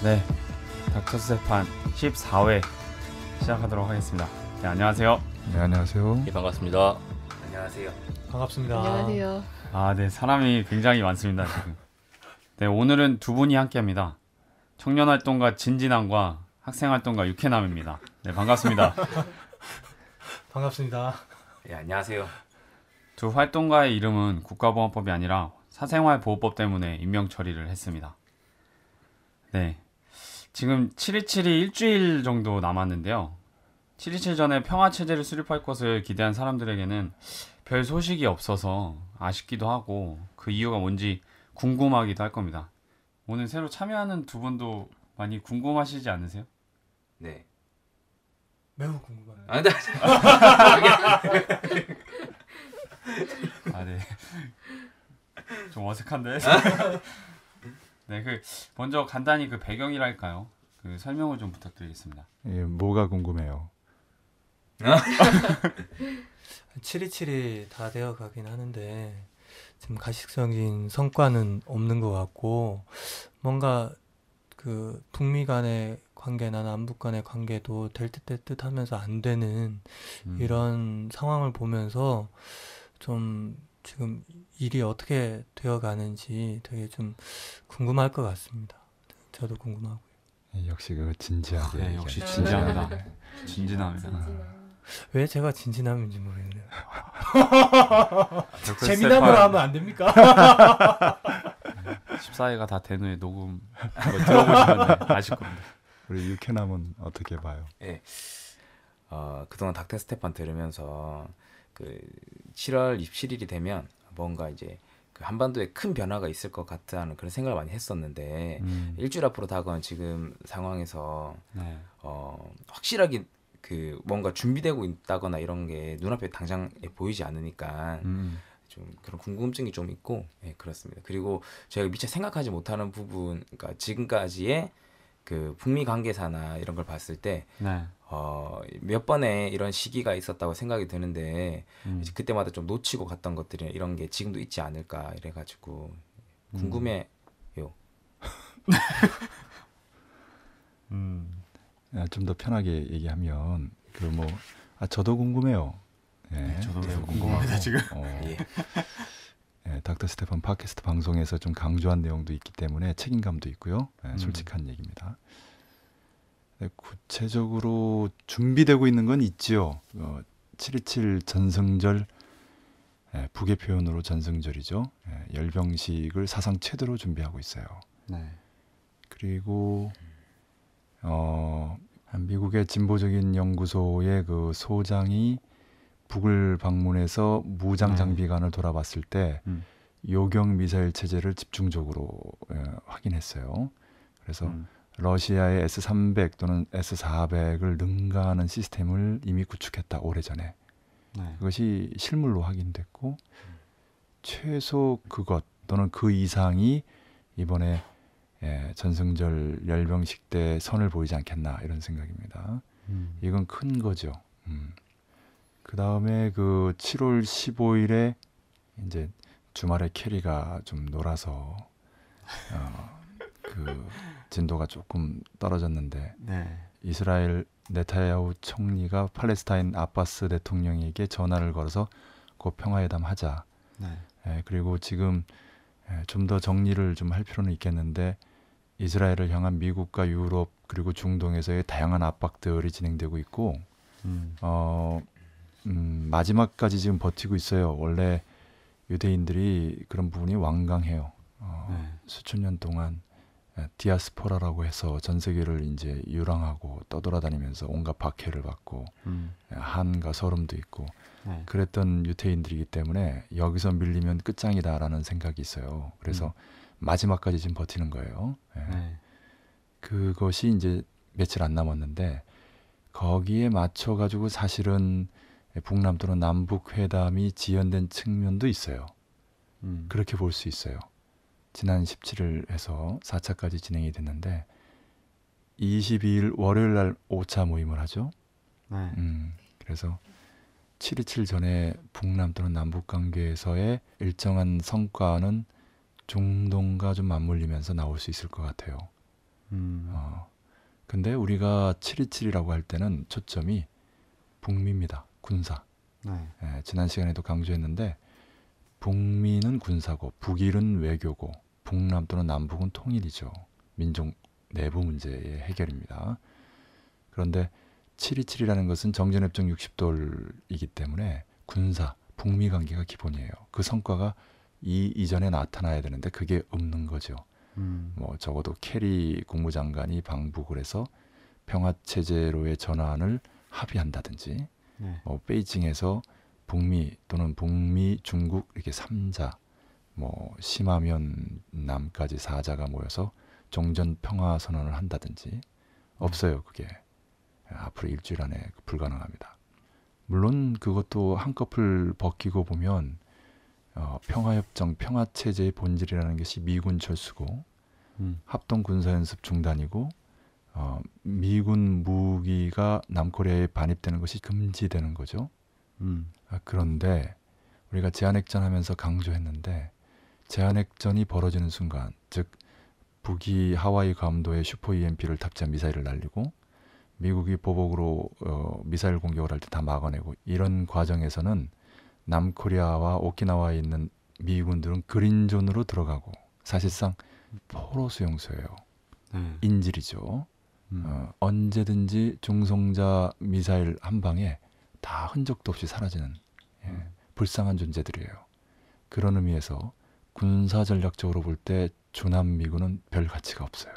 네, 닥터 스테판 14회 시작하도록 하겠습니다. 네, 안녕하세요. 네, 안녕하세요. 예, 반갑습니다. 안녕하세요. 반갑습니다. 안녕하세요. 네, 사람이 굉장히 많습니다, 지금. 네, 오늘은 두 분이 함께합니다. 청년활동가 진진남과 학생활동가 육해남입니다. 네, 반갑습니다. 반갑습니다. 예, 안녕하세요. 두 활동가의 이름은 국가보안법이 아니라 사생활보호법 때문에 임명 처리를 했습니다. 네, 지금 7.27이 일주일 정도 남았는데요. 7.27 전에 평화체제를 수립할 것을 기대한 사람들에게는 별 소식이 없어서 아쉽기도 하고 그 이유가 뭔지 궁금하기도 할 겁니다. 오늘 새로 참여하는 두 분도 많이 궁금하시지 않으세요? 네. 매우 궁금해요. 네. 네. 좀 어색한데? 네, 먼저 간단히 배경이랄까요? 설명을 좀 부탁드리겠습니다. 예, 뭐가 궁금해요? 7.27이 다 되어 가긴 하는데 지금 가시적인 성과는 없는 것 같고 뭔가 북미 간의 관계나 남북 간의 관계도 될 듯 될 듯 하면서 안 되는 이런 상황을 보면서 좀 지금 일이 어떻게 되어 가는지 되게 좀 궁금할 것 같습니다. 저도 궁금하고요. 예, 역시 진지하게. 네, 역시 얘기하네요. 진지합니다. 진진함이다. 왜 제가 진진함인지 모르겠네요. 닥터 재미난 걸 스테판 하면 안 됩니까? 14회가 다 된 후에 녹음 들어보시면 아실 겁니다. 우리 육해남은 어떻게 봐요? 예. 그동안 닥터 스테판 들으면서 7월 27일이 되면 뭔가 이제 한반도에 큰 변화가 있을 것 같다는 그런 생각을 많이 했었는데 일주일 앞으로 다가온 지금 상황에서 네. 확실하게 뭔가 준비되고 있다거나 이런 게 눈앞에 당장 보이지 않으니까 좀 그런 궁금증이 좀 있고, 예, 그렇습니다. 그리고 저희가 미처 생각하지 못하는 부분, 그러니까 지금까지의 북미 관계사나 이런 걸 봤을 때 네. 몇 번의 이런 시기가 있었다고 생각이 드는데 이제 그때마다 좀 놓치고 갔던 것들이 이런 게 지금도 있지 않을까 이래가지고 궁금해요. 좀 더 편하게 얘기하면 저도 궁금해요. 예, 네, 저도 매우 궁금하고, 궁금합니다, 지금. 예. 예, 닥터 스테판 팟캐스트 방송에서 좀 강조한 내용도 있기 때문에 책임감도 있고요. 예, 솔직한 얘기입니다. 네, 구체적으로 준비되고 있는 건 있지요. 7.27 전승절, 북의 표현으로 전승절이죠. 열병식을 사상 최대로 준비하고 있어요. 네. 그리고 미국의 진보적인 연구소의 소장이 북을 방문해서 무장 장비관을 돌아봤을 때 요격 미사일 체제를 집중적으로 확인했어요. 그래서 러시아의 S-300 또는 S-400을 능가하는 시스템을 이미 구축했다, 오래전에. 네. 그것이 실물로 확인됐고 최소 그것 또는 그 이상이 이번에 전승절 열병식 때 선을 보이지 않겠나, 이런 생각입니다. 이건 큰 거죠. 그 다음에 7월 15일에 이제 주말에 캐리가 좀 놀아서 진도가 조금 떨어졌는데 네. 이스라엘 네타야후 총리가 팔레스타인 아바스 대통령에게 전화를 걸어서 곧 평화회담 하자. 네. 그리고 지금 좀 더 정리를 좀 할 필요는 있겠는데 이스라엘을 향한 미국과 유럽 그리고 중동에서의 다양한 압박들이 진행되고 있고 마지막까지 지금 버티고 있어요. 원래 유대인들이 그런 부분이 완강해요. 수천 년 동안 디아스포라라고 해서 전 세계를 이제 유랑하고 떠돌아다니면서 온갖 박해를 받고 한과 서름도 있고 그랬던 유대인들이기 때문에 여기서 밀리면 끝장이다라는 생각이 있어요. 그래서 마지막까지 지금 버티는 거예요. 그것이 이제 며칠 안 남았는데 거기에 맞춰 가지고 사실은 북남 또는 남북 회담이 지연된 측면도 있어요. 그렇게 볼 수 있어요. 지난 17일 해서 4차까지 진행이 됐는데 22일 월요일 날 5차 모임을 하죠. 그래서 7.27 전에 북남 또는 남북 관계에서의 일정한 성과는 중동과 좀 맞물리면서 나올 수 있을 것 같아요. 근데 우리가 7.27이라고 할 때는 초점이 북미입니다. 군사. 네. 예, 지난 시간에도 강조했는데 북미는 군사고 북일은 외교고 북남 또는 남북은 통일이죠. 민족 내부 문제의 해결입니다. 그런데 7.27이라는 것은 정전협정 60돌이기 때문에 군사, 북미 관계가 기본이에요. 그 성과가 이전에 나타나야 되는데 그게 없는 거죠. 뭐 적어도 캐리 국무장관이 방북을 해서 평화체제로의 전환을 합의한다든지 네. 베이징에서 북미 또는 북미, 중국 이렇게 3자, 뭐 심하면 남까지 4자가 모여서 종전 평화 선언을 한다든지 없어요. 그게 앞으로 일주일 안에 불가능합니다. 물론 그것도 한꺼풀 벗기고 보면 평화협정, 평화체제의 본질이라는 것이 미군 철수고 합동군사연습 중단이고 미군 무기가 남코리아에 반입되는 것이 금지되는 거죠. 그런데 우리가 제한핵전 하면서 강조했는데 제한핵전이 벌어지는 순간, 즉 북이 하와이 괌도에 슈퍼 EMP를 탑재한 미사일을 날리고 미국이 보복으로 미사일 공격을 할 때 다 막아내고 이런 과정에서는 남코리아와 오키나와에 있는 미군들은 그린존으로 들어가고 사실상 포로 수용소예요. 네. 인질이죠. 언제든지 중성자 미사일 한 방에 다 흔적도 없이 사라지는 불쌍한 존재들이에요. 그런 의미에서 군사 전략적으로 볼 때 주남 미군은 별 가치가 없어요.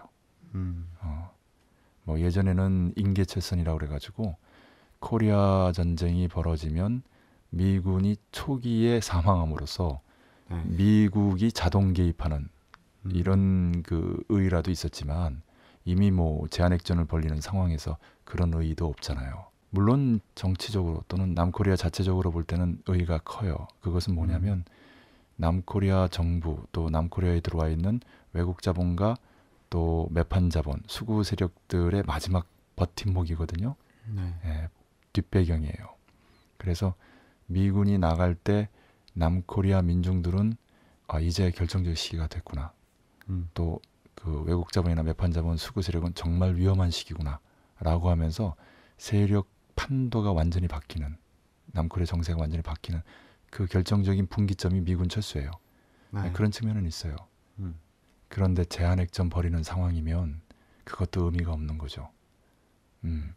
뭐 예전에는 인계철선이라고 그래가지고 코리아 전쟁이 벌어지면 미군이 초기에 사망함으로써 네. 미국이 자동 개입하는 이런 그 의의라도 있었지만 이미 뭐 제한핵전을 벌리는 상황에서 그런 의의도 없잖아요. 물론 정치적으로 또는 남코리아 자체적으로 볼 때는 의의가 커요. 그것은 뭐냐면 남코리아 정부 또 남코리아에 들어와 있는 외국 자본과 또 매판 자본, 수구 세력들의 마지막 버팀목이거든요. 네. 예, 뒷배경이에요. 그래서 미군이 나갈 때 남코리아 민중들은 이제 결정적 시기가 됐구나. 또 그 외국 자본이나 매판 자본, 수구 세력은 정말 위험한 시기구나 라고 하면서 세력 판도가 완전히 바뀌는, 남코리아 정세가 완전히 바뀌는 그 결정적인 분기점이 미군 철수예요. 네. 그런 측면은 있어요. 그런데 제한핵전 벌이는 상황이면 그것도 의미가 없는 거죠.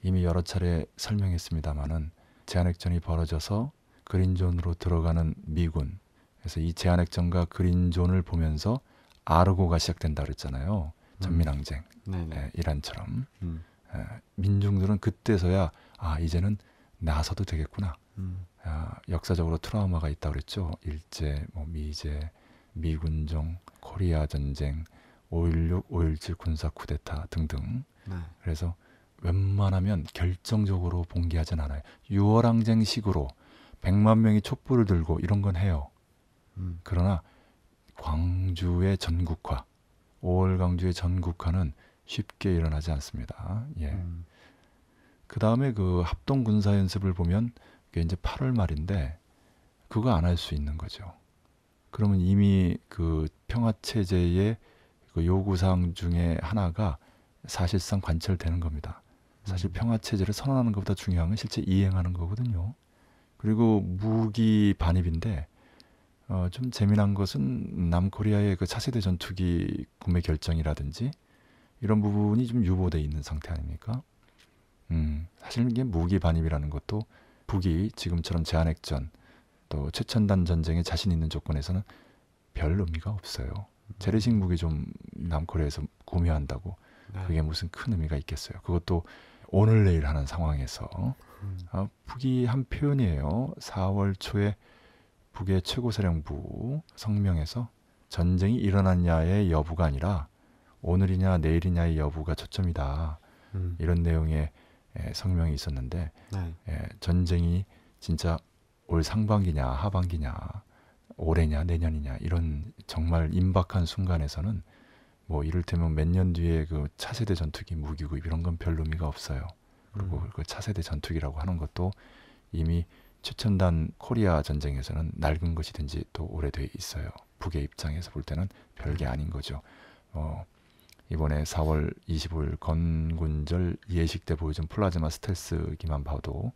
이미 여러 차례 설명했습니다마는 제한핵전이 벌어져서 그린존으로 들어가는 미군, 그래서 이 제한핵전과 그린존을 보면서 아르고가 시작된다 그랬잖아요. 전민항쟁, 이란처럼. 민중들은 그때서야 이제는 나서도 되겠구나. 역사적으로 트라우마가 있다고 그랬죠. 일제, 미제, 미군정, 코리아 전쟁, 5.16, 5.17 군사 쿠데타 등등. 그래서 웬만하면 결정적으로 봉기하진 않아요. 6월 항쟁식으로 100만 명이 촛불을 들고 이런 건 해요. 그러나 광주의 전국화, 5월 광주의 전국화는 쉽게 일어나지 않습니다. 예. 그 다음에 그 합동 군사 연습을 보면 그게 이제 8월 말인데 그거 안 할 수 있는 거죠. 그러면 이미 그 평화 체제의 그 요구사항 중에 하나가 사실상 관철되는 겁니다. 사실 평화 체제를 선언하는 것보다 중요한 건 실제 이행하는 거거든요. 그리고 무기 반입인데 좀 재미난 것은 남코리아의 그 차세대 전투기 구매 결정이라든지 이런 부분이 좀 유보돼 있는 상태 아닙니까? 사실 이게 무기 반입이라는 것도 북이 지금처럼 제한핵전 또 최첨단 전쟁에 자신 있는 조건에서는 별 의미가 없어요. 재래식 무기 좀 남코리아에서 구매한다고 그게 무슨 큰 의미가 있겠어요. 그것도 오늘 내일 하는 상황에서 북이 한 표현이에요. 4월 초에 북의 최고사령부 성명에서 전쟁이 일어났냐의 여부가 아니라 오늘이냐 내일이냐의 여부가 초점이다. 이런 내용의 성명이 있었는데 전쟁이 진짜 올 상반기냐 하반기냐 올해냐 내년이냐 이런 정말 임박한 순간에서는 뭐 이를테면 몇 년 뒤에 그 차세대 전투기 무기 구입 이런 건 별 의미가 없어요. 그리고 그 차세대 전투기라고 하는 것도 이미 최첨단 코리아 전쟁에서는 낡은 것이 된 지 또 오래돼 있어요. 북의 입장에서 볼 때는 별게 아닌 거죠. 이번에 4월 25일 건군절 예식 때 보여준 플라즈마 스텔스기만 봐도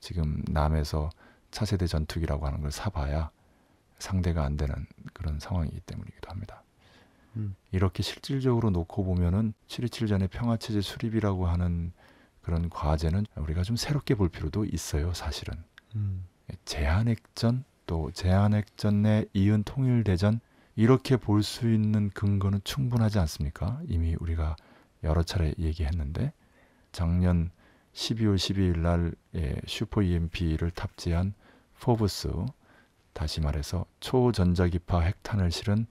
지금 남에서 차세대 전투기라고 하는 걸 사봐야 상대가 안 되는 그런 상황이기 때문이기도 합니다. 이렇게 실질적으로 놓고 보면은 7.27전의 평화체제 수립이라고 하는 그런 과제는 우리가 좀 새롭게 볼 필요도 있어요. 사실은. 제한핵전 또 제한핵전 내 이은 통일대전 이렇게 볼 수 있는 근거는 충분하지 않습니까? 이미 우리가 여러 차례 얘기했는데 작년 12월 12일 날 슈퍼 EMP를 탑재한 포브스, 다시 말해서 초전자기파 핵탄을 실은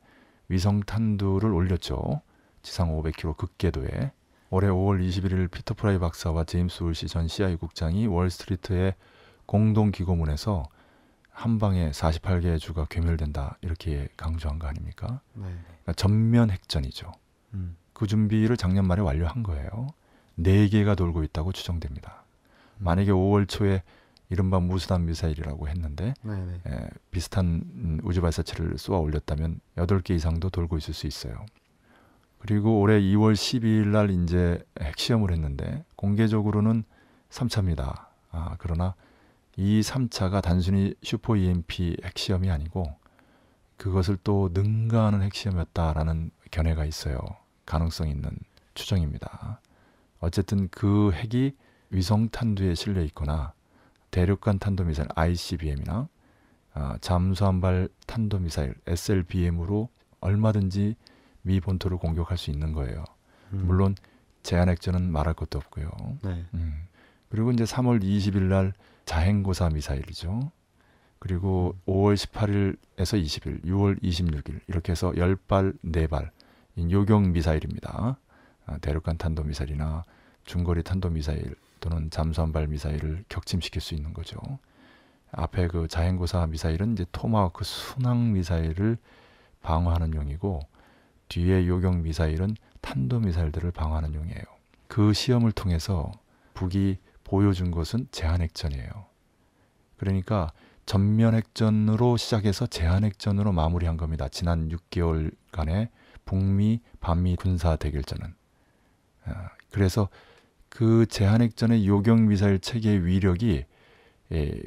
위성탄두를 올렸죠. 지상 500km 극궤도에. 올해 5월 21일 피터 프라이 박사와 제임스 울시 전 CIA 국장이 월스트리트의 공동기고문에서 한 방에 48개의 주가 괴멸된다 이렇게 강조한 거 아닙니까? 그러니까 전면 핵전이죠. 그 준비를 작년 말에 완료한 거예요. 4개가 돌고 있다고 추정됩니다. 만약에 5월 초에 이른바 무수단 미사일이라고 했는데 비슷한 우주발사체를 쏘아 올렸다면 8개 이상도 돌고 있을 수 있어요. 그리고 올해 2월 12일 날 이제 핵시험을 했는데 공개적으로는 3차입니다. 그러나 이 3차가 단순히 슈퍼 EMP 핵시험이 아니고 그것을 또 능가하는 핵시험이었다라는 견해가 있어요. 가능성 있는 추정입니다. 어쨌든 그 핵이 위성탄두에 실려 있거나 대륙간 탄도미사일 ICBM이나 잠수함발 탄도미사일 SLBM으로 얼마든지 미 본토를 공격할 수 있는 거예요. 물론 제한핵전은 말할 것도 없고요. 그리고 이제 3월 20일 날 자행고사 미사일이죠. 그리고 5월 18일에서 20일, 6월 26일 이렇게 해서 10발, 4발 요격 미사일입니다. 대륙간 탄도미사일이나 중거리 탄도미사일 또는 잠수함발 미사일을 격침시킬 수 있는 거죠. 앞에 그 자행고사 미사일은 이제 토마호크 순항 미사일을 방어하는 용이고 뒤에 요격 미사일은 탄도미사일들을 방어하는 용이에요. 그 시험을 통해서 북이 보여준 것은 제한핵전이에요. 그러니까 전면핵전으로 시작해서 제한핵전으로 마무리한 겁니다. 지난 6개월간의 북미, 반미 군사 대결전은. 그래서 그 제한핵전의 요격미사일 체계의 위력이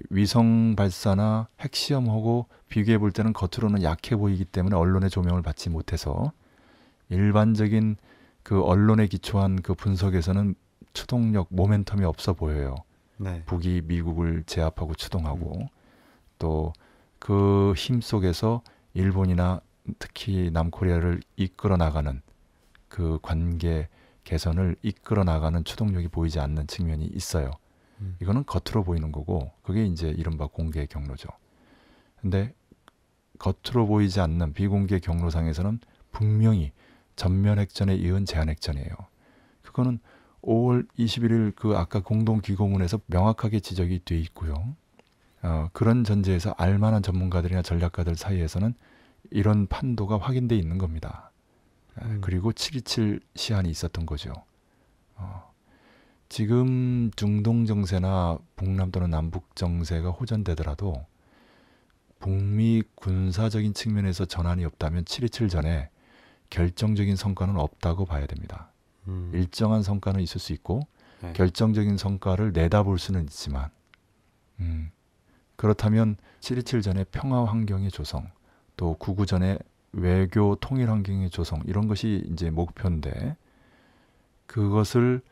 위성 발사나 핵시험하고 비교해 볼 때는 겉으로는 약해 보이기 때문에 언론의 조명을 받지 못해서 일반적인 그 언론에 기초한 그 분석에서는 추동력, 모멘텀이 없어 보여요. 북이 미국을 제압하고 추동하고 또 그 힘 속에서 일본이나 특히 남코리아를 이끌어 나가는 그 관계 개선을 이끌어 나가는 추동력이 보이지 않는 측면이 있어요. 이거는 겉으로 보이는 거고 그게 이제 이른바 공개 경로죠. 근데 겉으로 보이지 않는 비공개 경로상에서는 분명히 전면 핵전에 이은 제한 핵전이에요. 그거는 5월 21일 그 아까 공동기고문에서 명확하게 지적이 돼 있고요. 그런 전제에서 알만한 전문가들이나 전략가들 사이에서는 이런 판도가 확인돼 있는 겁니다. 그리고 7.27 시한이 있었던 거죠. 지금 중동 정세나 북남 또는 남북 정세가 호전되더라도 북미 군사적인 측면에서 전환이 없다면 7.27 전에 결정적인 성과는 없다고 봐야 됩니다. 일정한 성과는 있을 수 있고 결정적인 성과를 내다볼 수는 있지만 그렇다면 7.27 전에 평화 환경의 조성 또 9.9 전에 외교 통일 환경의 조성 이런 것이 이제 목표인데 그것을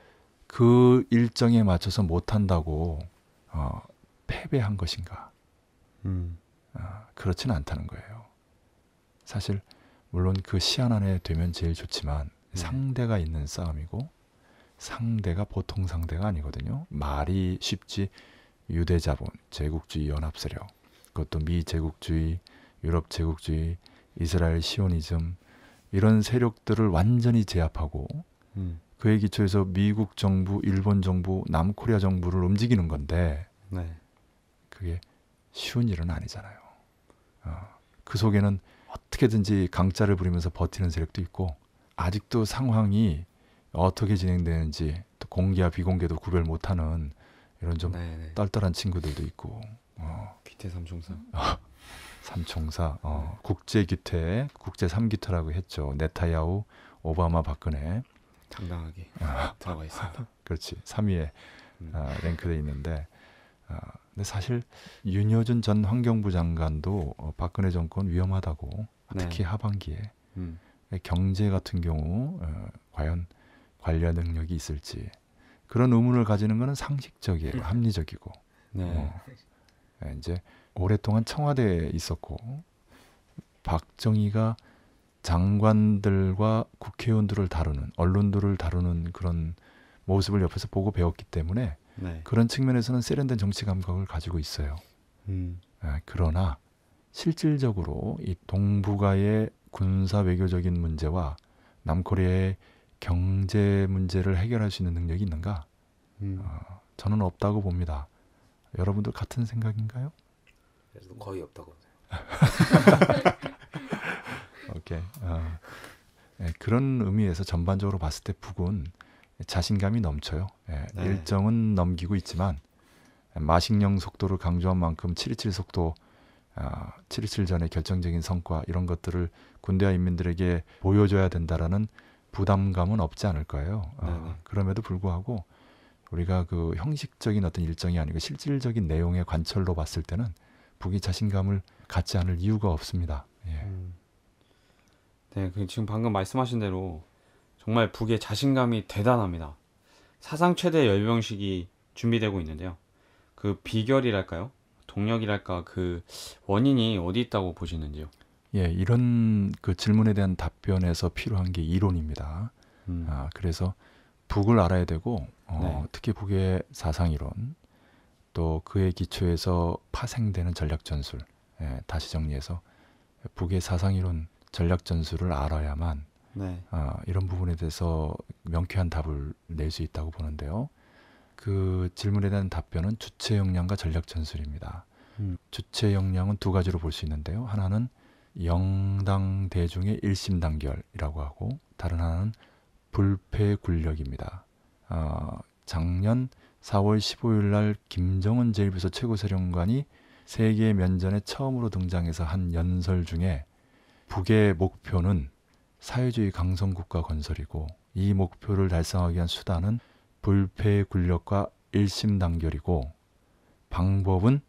그 일정에 맞춰서 못한다고 패배한 것인가? 그렇지는 않다는 거예요. 사실 물론 그 시한 안에 되면 제일 좋지만 상대가 있는 싸움이고 상대가 보통 상대가 아니거든요. 말이 쉽지 유대자본, 제국주의 연합세력, 그것도 미 제국주의, 유럽 제국주의, 이스라엘 시오니즘 이런 세력들을 완전히 제압하고 그에 기초해서 미국 정부, 일본 정부, 남코리아 정부를 움직이는 건데 그게 쉬운 일은 아니잖아요. 그 속에는 어떻게든지 강짜를 부리면서 버티는 세력도 있고 아직도 상황이 어떻게 진행되는지 또 공개와 비공개도 구별 못하는 이런 좀 떨떨한 친구들도 있고 귀태 삼총사 삼총사 국제 규태, 국제 3규태라고 했죠. 네타야후, 오바마, 박근혜 당당하게 들어가 있습니다. 그렇지 3위에 랭크돼 있는데 근데 사실 윤여준 전 환경부 장관도 박근혜 정권 위험하다고 특히 하반기에 경제 같은 경우 과연 관련 능력이 있을지 그런 의문을 가지는 것은 상식적이에요. 합리적이고 네. 이제 오랫동안 청와대에 있었고 박정희가 장관들과 국회의원들을 다루는 언론들을 다루는 그런 모습을 옆에서 보고 배웠기 때문에 네. 그런 측면에서는 세련된 정치 감각을 가지고 있어요. 그러나 실질적으로 이 동북아의 군사 외교적인 문제와 남코리아의 경제 문제를 해결할 수 있는 능력이 있는가? 저는 없다고 봅니다. 여러분들 같은 생각인가요? 거의 없다고. 오케이. 그런 의미에서 전반적으로 봤을 때 북은 자신감이 넘쳐요. 네. 일정은 넘기고 있지만 마식령 속도를 강조한 만큼 7.27 속도 7.27 전의 결정적인 성과 이런 것들을 군대와 인민들에게 보여줘야 된다라는 부담감은 없지 않을 거예요. 그럼에도 불구하고 우리가 그 형식적인 어떤 일정이 아니고 실질적인 내용의 관철로 봤을 때는 북이 자신감을 갖지 않을 이유가 없습니다. 예. 네, 지금 방금 말씀하신 대로 정말 북의 자신감이 대단합니다. 사상 최대 열병식이 준비되고 있는데요. 그 비결이랄까요? 동력이랄까 그 원인이 어디 있다고 보시는지요? 예, 이런 그 질문에 대한 답변에서 필요한 게 이론입니다. 그래서 북을 알아야 되고 네. 특히 북의 사상이론 또 그의 기초에서 파생되는 전략전술 다시 정리해서 북의 사상이론 전략전술을 알아야만 네. 이런 부분에 대해서 명쾌한 답을 낼 수 있다고 보는데요. 그 질문에 대한 답변은 주체 역량과 전략 전술입니다. 주체 역량은 두 가지로 볼 수 있는데요. 하나는 영당 대중의 일심단결이라고 하고 다른 하나는 불패군력입니다. 작년 4월 15일 날 김정은 제1부서 최고사령관이 세계 면전에 처음으로 등장해서 한 연설 중에 북의 목표는 사회주의 강성국가 건설이고 이 목표를 달성하기 위한 수단은 불패군력과 일심단결이고 방법은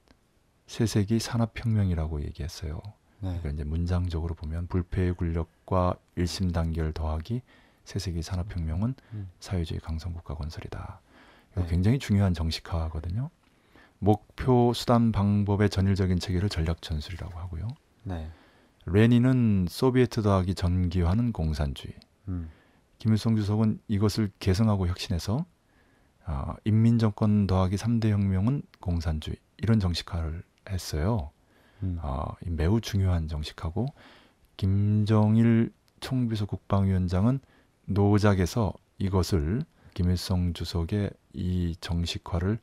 새세기 산업혁명이라고 얘기했어요. 네. 그러니까 이제 문장적으로 보면 불패군력과 일심단결 더하기 새세기 산업혁명은 사회주의 강성국가 건설이다. 이거 네. 굉장히 중요한 정식화거든요. 목표, 수단, 방법의 전일적인 체계를 전략전술이라고 하고요. 네. 레닌은 소비에트 더하기 전기화는 공산주의. 김일성 주석은 이것을 계승하고 혁신해서 인민정권 더하기 3대 혁명은 공산주의. 이런 정식화를 했어요. 매우 중요한 정식하고 김정일 총비서 국방위원장은 노작에서 이것을 김일성 주석의 이 정식화를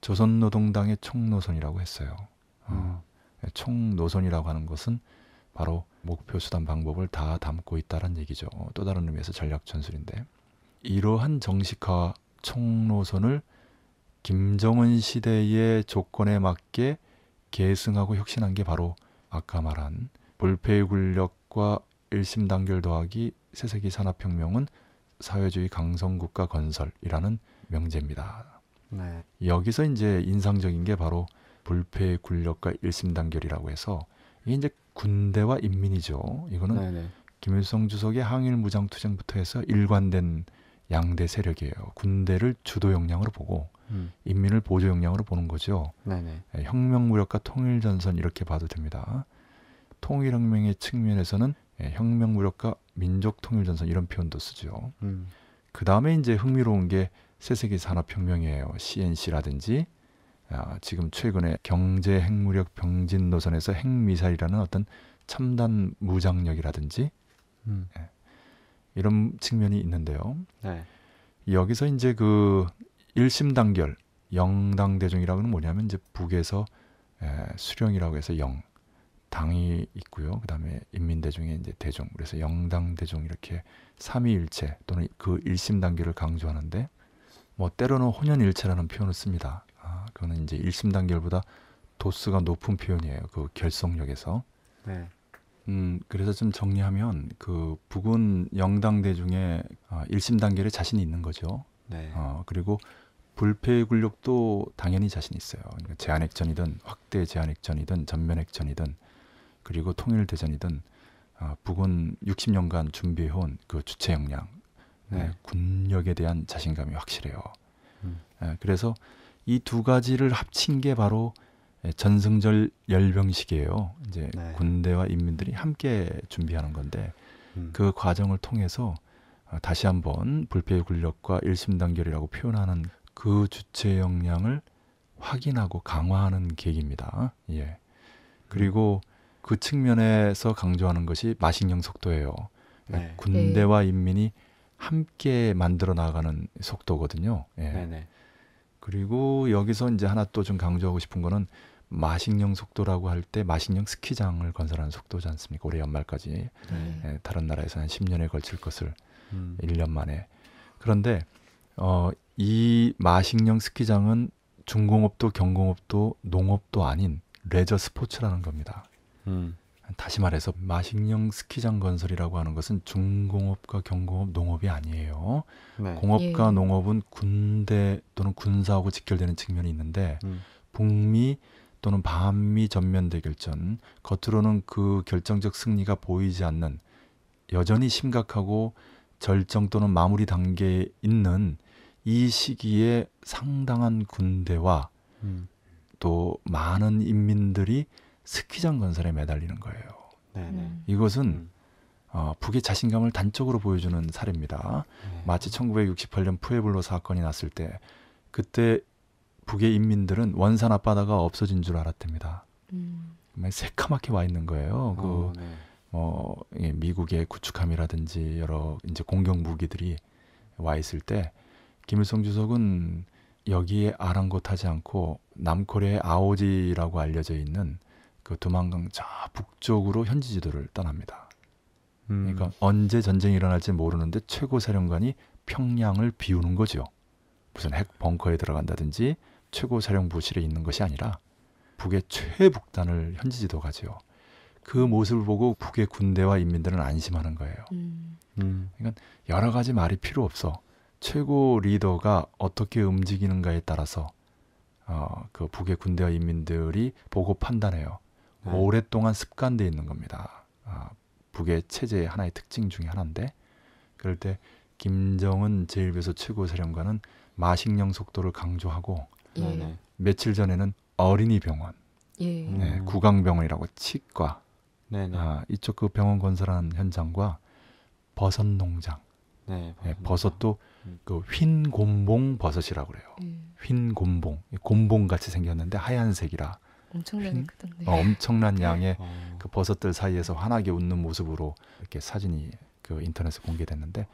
조선노동당의 총노선이라고 했어요. 총노선이라고 하는 것은 바로 목표, 수단, 방법을 다 담고 있다는 얘기죠. 또 다른 의미에서 전략 전술인데 이러한 정식화 총노선을 김정은 시대의 조건에 맞게 계승하고 혁신한 게 바로 아까 말한 불패군력과 일심단결 더하기 새세기 산업혁명은 사회주의 강성국가 건설이라는 명제입니다. 네. 여기서 이제 인상적인 게 바로 불패군력과 일심단결이라고 해서 이게 이제 군대와 인민이죠. 이거는 네네. 김일성 주석의 항일 무장투쟁부터 해서 일관된 양대 세력이에요. 군대를 주도 역량으로 보고 인민을 보조 역량으로 보는 거죠. 네네. 혁명 무력과 통일 전선 이렇게 봐도 됩니다. 통일 혁명의 측면에서는 혁명 무력과 민족 통일 전선 이런 표현도 쓰죠. 그 다음에 이제 흥미로운 게 새세기 산업혁명이에요. CNC라든지 지금 최근에 경제 핵무력 병진 노선에서 핵미사일이라는 어떤 첨단 무장력이라든지 이런 측면이 있는데요. 네. 여기서 이제 그 일심단결 영당대중이라고는 뭐냐면 이제 북에서 수령이라고 해서 영 당이 있고요. 그다음에 인민대중의 이제 대중. 그래서 영당대중 이렇게 삼위일체 또는 그 일심단결을 강조하는데 뭐 때로는 혼연일체라는 표현을 씁니다. 그거는 이제 일심단결보다 도수가 높은 표현이에요. 그 결속력에서. 네. 그래서 좀 정리하면 그 북은 영당대 중에 1심 단결에 자신이 있는 거죠. 네. 그리고 불패의 굴욕도 당연히 자신 있어요. 그러니까 제한핵전이든 확대 제한핵전이든 전면핵전이든 그리고 통일대전이든 북은 60년간 준비해온 그 주체 역량, 네. 군력에 대한 자신감이 확실해요. 그래서 이 두 가지를 합친 게 바로 전승절 열병식이에요. 이제 네. 군대와 인민들이 함께 준비하는 건데 그 과정을 통해서 다시 한번 불패의 굴력과 일심단결이라고 표현하는 그 주체 역량을 확인하고 강화하는 계기입니다. 예. 그리고 그 측면에서 강조하는 것이 마식령 속도예요. 네. 군대와 인민이 함께 만들어 나가는 속도거든요. 예. 네네. 그리고 여기서 이제 하나 또 좀 강조하고 싶은 거는 마식령 속도라고 할 때 마식령 스키장을 건설하는 속도지 않습니까? 올해 연말까지. 네. 다른 나라에서 한 10년에 걸칠 것을 1년 만에. 그런데 이 마식령 스키장은 중공업도 경공업도 농업도 아닌 레저 스포츠라는 겁니다. 다시 말해서 마식령 스키장 건설이라고 하는 것은 중공업과 경공업, 농업이 아니에요. 네. 공업과 예. 농업은 군대 또는 군사하고 직결되는 측면이 있는데 북미 또는 반미 전면 대결전, 겉으로는 그 결정적 승리가 보이지 않는 여전히 심각하고 절정 또는 마무리 단계에 있는 이 시기에 상당한 군대와 또 많은 인민들이 스키장 건설에 매달리는 거예요. 네네. 이것은 북의 자신감을 단적으로 보여주는 사례입니다. 네. 마치 1968년 푸에블로 사건이 났을 때 그때 북의 인민들은 원산 앞바다가 없어진 줄 알았답니다. 정말 새카맣게 와 있는 거예요. 네. 미국의 구축함이라든지 여러 이제 공격 무기들이 와 있을 때 김일성 주석은 여기에 아랑곳하지 않고 남코리아의 아오지라고 알려져 있는 그 두만강 저 북쪽으로 현지 지도를 떠납니다. 그러니까 언제 전쟁이 일어날지 모르는데 최고 사령관이 평양을 비우는 거죠. 무슨 핵 벙커에 들어간다든지 최고 사령부실에 있는 것이 아니라 북의 최북단을 현지 지도 가죠. 그 모습을 보고 북의 군대와 인민들은 안심하는 거예요. 그러니까 여러 가지 말이 필요 없어. 최고 리더가 어떻게 움직이는가에 따라서 그 북의 군대와 인민들이 보고 판단해요. 네. 오랫동안 습관되어 있는 겁니다. 북의 체제의 하나의 특징 중에 하나인데 그럴 때 김정은 제1배수 최고사령관은 마식령 속도를 강조하고 네네. 며칠 전에는 어린이 병원, 예. 구강병원이라고 치과 네네. 이쪽 그 병원 건설하는 현장과 버섯 농장, 네. 버섯도 그 흰 곰봉 버섯이라고 그래요. 흰 곰봉, 곰봉 같이 생겼는데 하얀색이라 엄청나게 크던데. 엄청난 양의 그 버섯들 사이에서 환하게 웃는 모습으로 이렇게 사진이 그 인터넷에 공개됐는데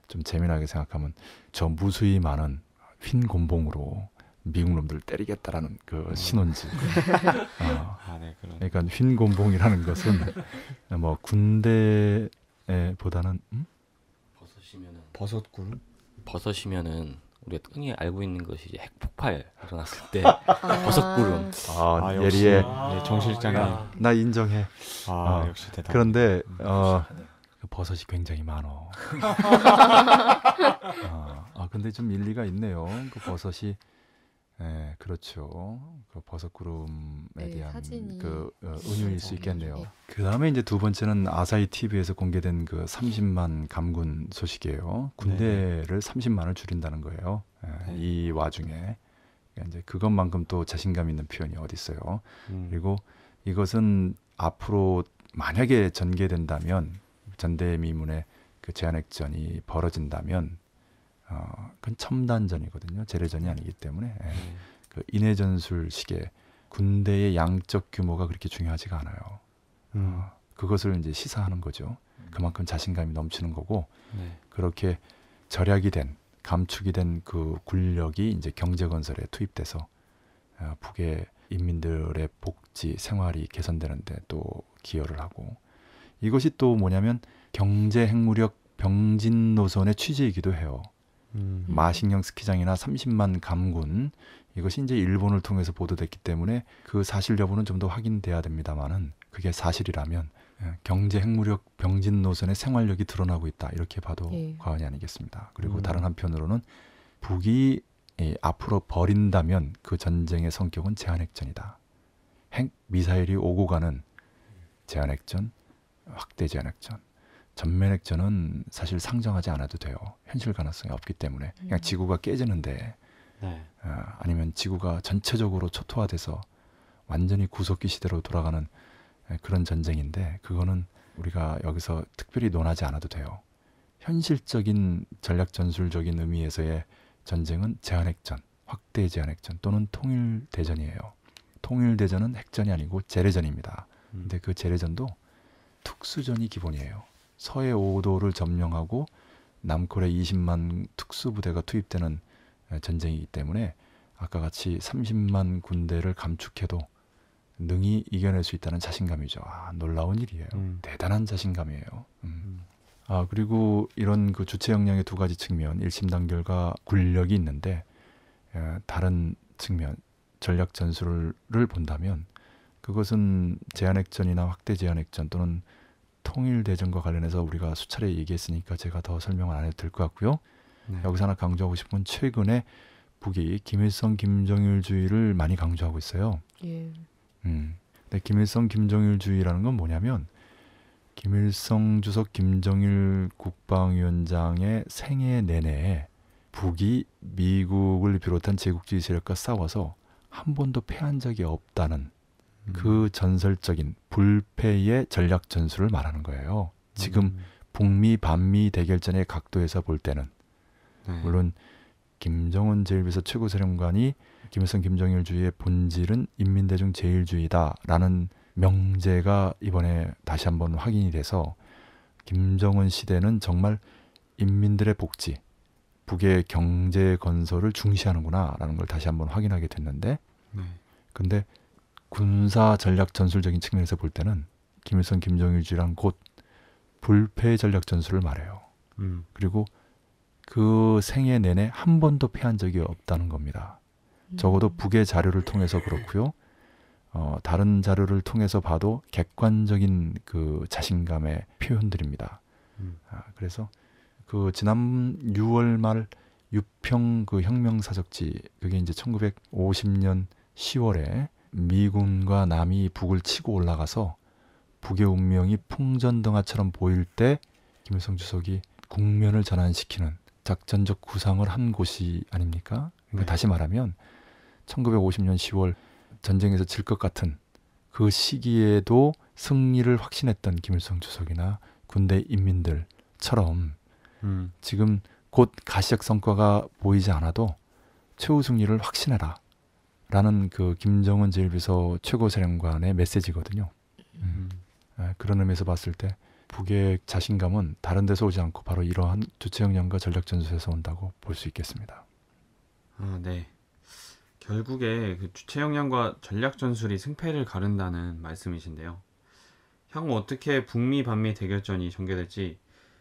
좀 재미나게 생각하면 저 무수히 많은 흰 곰봉으로 미국 놈들 때리겠다라는 그 신혼지. 네, 그런. 그러니까 흰 곰봉이라는 것은 뭐 군대보다는 버섯꿀? 버섯이면은 우리가 흔히 알고 있는 것이 이제 핵폭발 일어났을 때 버섯구름. 역시 예리해. 정 실장님. 나 인정해. 역시 대단. 그런데 그 버섯이 굉장히 많어. 근데 좀 일리가 있네요. 그 버섯이 그렇죠. 그 버섯구름에 대한 사진이 그 은유일 수 있겠네요. 네. 그 다음에 이제 두 번째는 아사히 TV에서 공개된 그 30만 감군 소식이에요. 군대를 30만을 줄인다는 거예요. 네. 이 와중에 이제 그것만큼 또 자신감 있는 표현이 어디 있어요. 그리고 이것은 앞으로 만약에 전개된다면 전대미문의 그 제한핵전이 벌어진다면 그건 첨단전이거든요. 재래전이 아니기 때문에 그 인해전술식의 군대의 양적 규모가 그렇게 중요하지가 않아요. 그것을 이제 시사하는 거죠. 그만큼 자신감이 넘치는 거고 그렇게 절약이 된 감축이 된 그 군력이 이제 경제 건설에 투입돼서 북의 인민들의 복지 생활이 개선되는데 또 기여를 하고 이것이 또 뭐냐면 경제 핵무력 병진 노선의 취지이기도 해요. 마식령 스키장이나 30만 감군 이것이 이제 일본을 통해서 보도됐기 때문에 그 사실 여부는 좀 더 확인돼야 됩니다만은 그게 사실이라면 경제 핵무력 병진 노선의 생활력이 드러나고 있다 이렇게 봐도 예. 과언이 아니겠습니다. 그리고 다른 한편으로는 북이 앞으로 벌인다면 그 전쟁의 성격은 제한핵전이다. 핵 미사일이 오고 가는 제한핵전, 확대 제한핵전, 전면핵전은 사실 상정하지 않아도 돼요. 현실 가능성이 없기 때문에 그냥 지구가 깨지는데 네. 아니면 지구가 전체적으로 초토화돼서 완전히 구석기 시대로 돌아가는 그런 전쟁인데 그거는 우리가 여기서 특별히 논하지 않아도 돼요. 현실적인 전략전술적인 의미에서의 전쟁은 제한핵전, 확대 제한핵전 또는 통일대전이에요. 통일대전은 핵전이 아니고 재래전입니다. 근데 그 재래전도 특수전이 기본이에요. 서해 5도를 점령하고 남콜에 20만 특수부대가 투입되는 전쟁이기 때문에 아까 같이 30만 군대를 감축해도 능히 이겨낼 수 있다는 자신감이죠. 놀라운 일이에요. 대단한 자신감이에요. 그리고 이런 그 주체 역량의 두 가지 측면, 일심단결과 군력이 있는데 다른 측면, 전략 전술을 본다면 그것은 제한핵전이나 확대 제한핵전 또는 통일대전과 관련해서 우리가 수차례 얘기했으니까 제가 더 설명을 안 해도 될 것 같고요. 네. 여기서 하나 강조하고 싶은 건 최근에 북이 김일성 김정일주의를 많이 강조하고 있어요. 예. 근데 김일성 김정일주의라는 건 뭐냐면 김일성 주석 김정일 국방위원장의 생애 내내 북이 미국을 비롯한 제국주의 세력과 싸워서 한 번도 패한 적이 없다는 그 전설적인 불패의 전략 전술을 말하는 거예요. 지금 북미 반미 대결전의 각도에서 볼 때는 네. 물론 김정은 제1비서 최고사령관이 김일성 김정일주의의 본질은 인민대중 제일주의다라는 명제가 이번에 다시 한번 확인이 돼서 김정은 시대는 정말 인민들의 복지, 북의 경제 건설을 중시하는구나라는 걸 다시 한번 확인하게 됐는데 근데 군사 전략 전술적인 측면에서 볼 때는 김일성 김정일주의란 곧 불패 전략 전술을 말해요. 그리고 그 생애 내내 한 번도 패한 적이 없다는 겁니다. 적어도 북의 자료를 통해서 그렇고요. 다른 자료를 통해서 봐도 객관적인 그 자신감의 표현들입니다. 그래서 그 지난 6월 말 유평 그 혁명사적지 그게 이제 1950년 10월에 미군과 남이 북을 치고 올라가서 북의 운명이 풍전등화처럼 보일 때 김일성 주석이 국면을 전환시키는 작전적 구상을 한 곳이 아닙니까? 그러니까 네. 다시 말하면 1950년 10월 전쟁에서 질 것 같은 그 시기에도 승리를 확신했던 김일성 주석이나 군대 인민들처럼 지금 곧 가시적 성과가 보이지 않아도 최후 승리를 확신해라 라는 그 김정은 제1비서 최고사령관의 메시지거든요. 그런 의미에서 봤을 때 북의 자신감은 다른 데서 오지 않고 바로 이러한 주체 역량과 전략 전술에서 온다고 볼 수 있겠습니다. 네. 결국에 그 주체 역량과 전략 전술이 승패를 가른다는 말씀이신데요. 향후 어떻게 북미 반미 대결전이 전개될지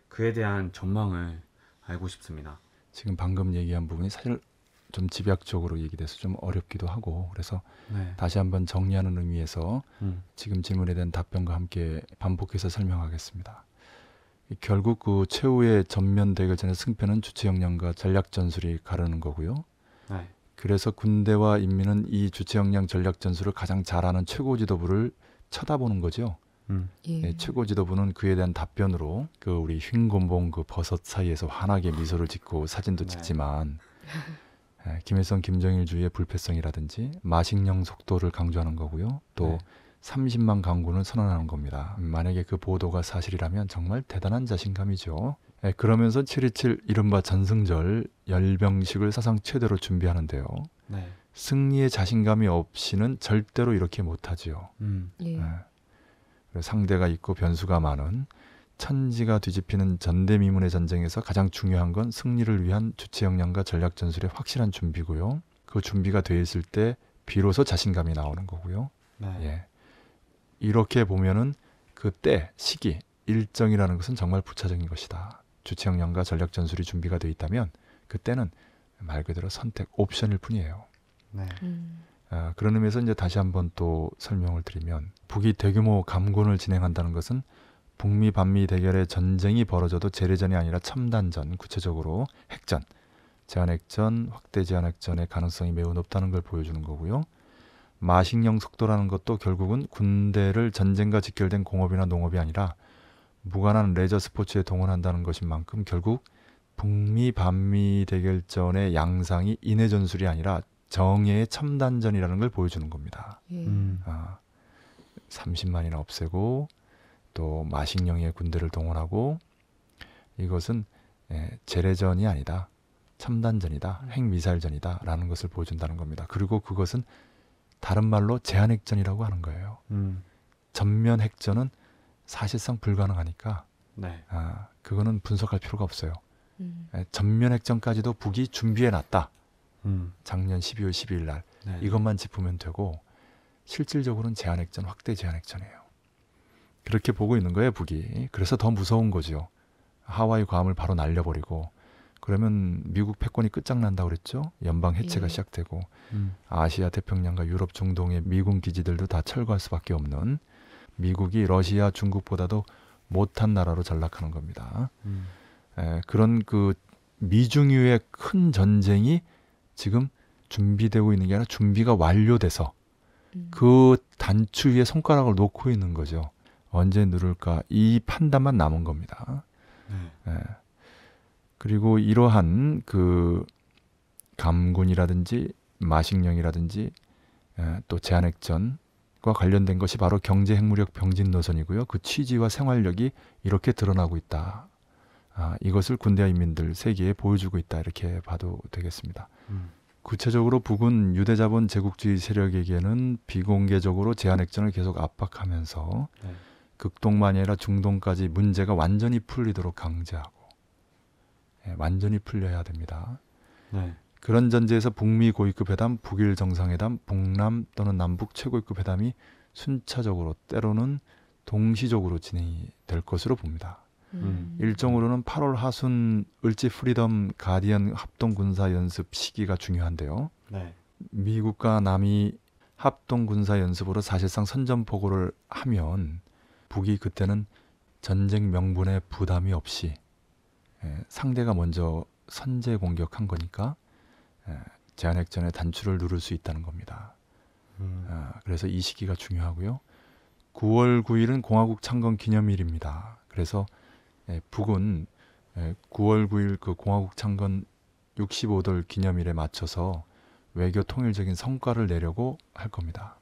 그에 대한 전망을 알고 싶습니다. 지금 방금 얘기한 부분이 사실 좀 집약적으로 얘기돼서 좀 어렵기도 하고 그래서 네. 다시 한번 정리하는 의미에서 지금 질문에 대한 답변과 함께 반복해서 설명하겠습니다. 결국 그 최후의 전면 대결전의 승패는 주체 역량과 전략 전술이 가르는 거고요. 네. 그래서 군대와 인민은 이 주체 역량 전략 전술을 가장 잘하는 최고 지도부를 쳐다보는 거죠. 예. 최고 지도부는 그에 대한 답변으로 그 우리 흰 곤봉 그 버섯 사이에서 환하게 미소를 짓고 사진도 네. 찍지만 김일성 김정일주의의 불패성이라든지 마식령 속도를 강조하는 거고요. 또 네. 30만 강군을 선언하는 겁니다. 만약에 그 보도가 사실이라면 정말 대단한 자신감이죠. 그러면서 7.27 이른바 전승절 열병식을 사상 최대로 준비하는데요. 네. 승리의 자신감이 없이는 절대로 이렇게 못하지요. 예. 상대가 있고 변수가 많은 천지가 뒤집히는 전대미문의 전쟁에서 가장 중요한 건 승리를 위한 주체 역량과 전략 전술의 확실한 준비고요. 그 준비가 돼 있을 때 비로소 자신감이 나오는 거고요. 네. 예. 이렇게 보면은 그 때, 시기, 일정이라는 것은 정말 부차적인 것이다. 주체 역량과 전략 전술이 준비가 돼 있다면 그때는 말 그대로 선택 옵션일 뿐이에요. 네. 그런 의미에서 이제 다시 한번 또 설명을 드리면 북이 대규모 감군을 진행한다는 것은 북미 반미 대결의 전쟁이 벌어져도 재래전이 아니라 첨단전, 구체적으로 핵전, 제한핵전, 확대 제한핵전의 가능성이 매우 높다는 걸 보여주는 거고요. 마식령 속도라는 것도 결국은 군대를 전쟁과 직결된 공업이나 농업이 아니라 무관한 레저 스포츠에 동원한다는 것인 만큼 결국 북미 반미 대결전의 양상이 인해 전술이 아니라 정예의 첨단전이라는 걸 보여주는 겁니다. 30만이나 없애고 또 마식령의 군대를 동원하고 이것은 재래전이 아니다. 첨단전이다. 핵미사일전이다. 라는 것을 보여준다는 겁니다. 그리고 그것은 다른 말로 제한핵전이라고 하는 거예요. 전면 핵전은 사실상 불가능하니까 네. 그거는 분석할 필요가 없어요. 전면 핵전까지도 북이 준비해놨다. 작년 12월 12일 날 네. 이것만 짚으면 되고 실질적으로는 제한핵전, 확대 제한핵전이에요. 그렇게 보고 있는 거예요, 북이. 그래서 더 무서운 거죠. 하와이 괌을 바로 날려버리고 그러면 미국 패권이 끝장난다고 그랬죠. 연방 해체가 시작되고 아시아 태평양과 유럽 중동의 미군 기지들도 다 철거할 수밖에 없는 미국이 러시아 중국보다도 못한 나라로 전락하는 겁니다. 그런 그 미중유의 큰 전쟁이 지금 준비되고 있는 게 아니라 준비가 완료돼서 그 단추 위에 손가락을 놓고 있는 거죠. 언제 누를까 이 판단만 남은 겁니다. 그리고 이러한 그 감군이라든지 마식령이라든지 또 제한핵전과 관련된 것이 바로 경제 핵무력 병진 노선이고요. 그 취지와 생활력이 이렇게 드러나고 있다. 이것을 군대와 인민들 세계에 보여주고 있다. 이렇게 봐도 되겠습니다. 구체적으로 북은 유대자본 제국주의 세력에게는 비공개적으로 제한핵전을 계속 압박하면서 극동만이 아니라 중동까지 문제가 완전히 풀리도록 강제하고 완전히 풀려야 됩니다. 네. 그런 전제에서 북미 고위급 회담, 북일 정상회담, 북남 또는 남북 최고위급 회담이 순차적으로 때로는 동시적으로 진행이 될 것으로 봅니다. 일정으로는 8월 하순 을지 프리덤 가디언 합동군사연습 시기가 중요한데요. 네. 미국과 남이 합동군사연습으로 사실상 선전포고를 하면 북이 그때는 전쟁 명분에 부담이 없이 상대가 먼저 선제 공격한 거니까 제한핵전의 단추를 누를 수 있다는 겁니다. 그래서 이 시기가 중요하고요. 9월 9일은 공화국 창건 기념일입니다. 그래서 북은 9월 9일 그 공화국 창건 65돌 기념일에 맞춰서 외교 통일적인 성과를 내려고 할 겁니다.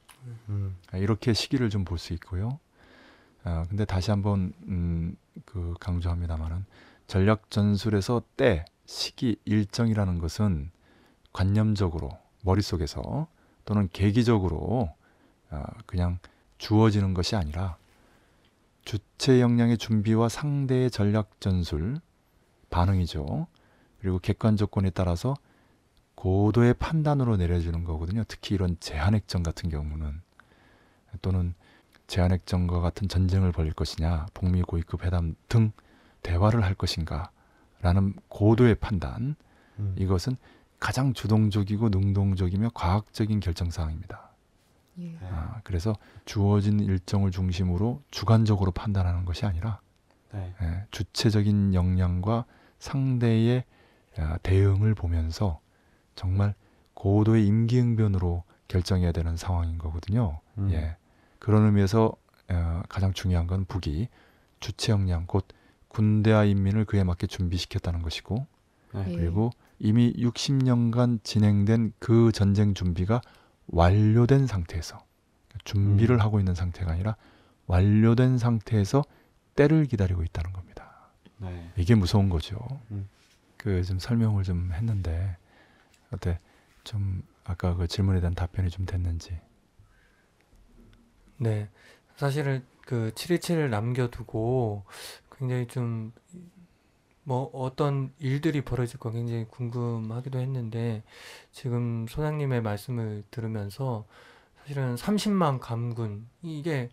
이렇게 시기를 좀 볼 수 있고요. 근데 다시 한번 그 강조합니다만은 전략 전술에서 때, 시기, 일정이라는 것은 관념적으로 머릿속에서 또는 계기적으로 그냥 주어지는 것이 아니라 주체 역량의 준비와 상대의 전략 전술 반응이죠. 그리고 객관 조건에 따라서 고도의 판단으로 내려지는 거거든요. 특히 이런 제한핵전 같은 경우는 또는 제한핵전과 같은 전쟁을 벌일 것이냐, 북미 고위급 회담 등 대화를 할 것인가 라는 고도의 판단, 이것은 가장 주동적이고 능동적이며 과학적인 결정사항입니다. 그래서 주어진 일정을 중심으로 주관적으로 판단하는 것이 아니라 주체적인 역량과 상대의 대응을 보면서 정말 고도의 임기응변으로 결정해야 되는 상황인 거거든요. 그런 의미에서 가장 중요한 건 북이 주체 역량, 곧 군대와 인민을 그에 맞게 준비시켰다는 것이고 그리고 이미 60년간 진행된 그 전쟁 준비가 완료된 상태에서 준비를 하고 있는 상태가 아니라 완료된 상태에서 때를 기다리고 있다는 겁니다. 이게 무서운 거죠. 그 좀 설명을 좀 했는데 어때? 좀 아까 그 질문에 대한 답변이 좀 됐는지. 네, 사실은 그 7.27을 남겨두고 굉장히 좀 뭐 어떤 일들이 벌어질까 굉장히 궁금하기도 했는데 지금 소장님의 말씀을 들으면서 사실은 30만 감군 이게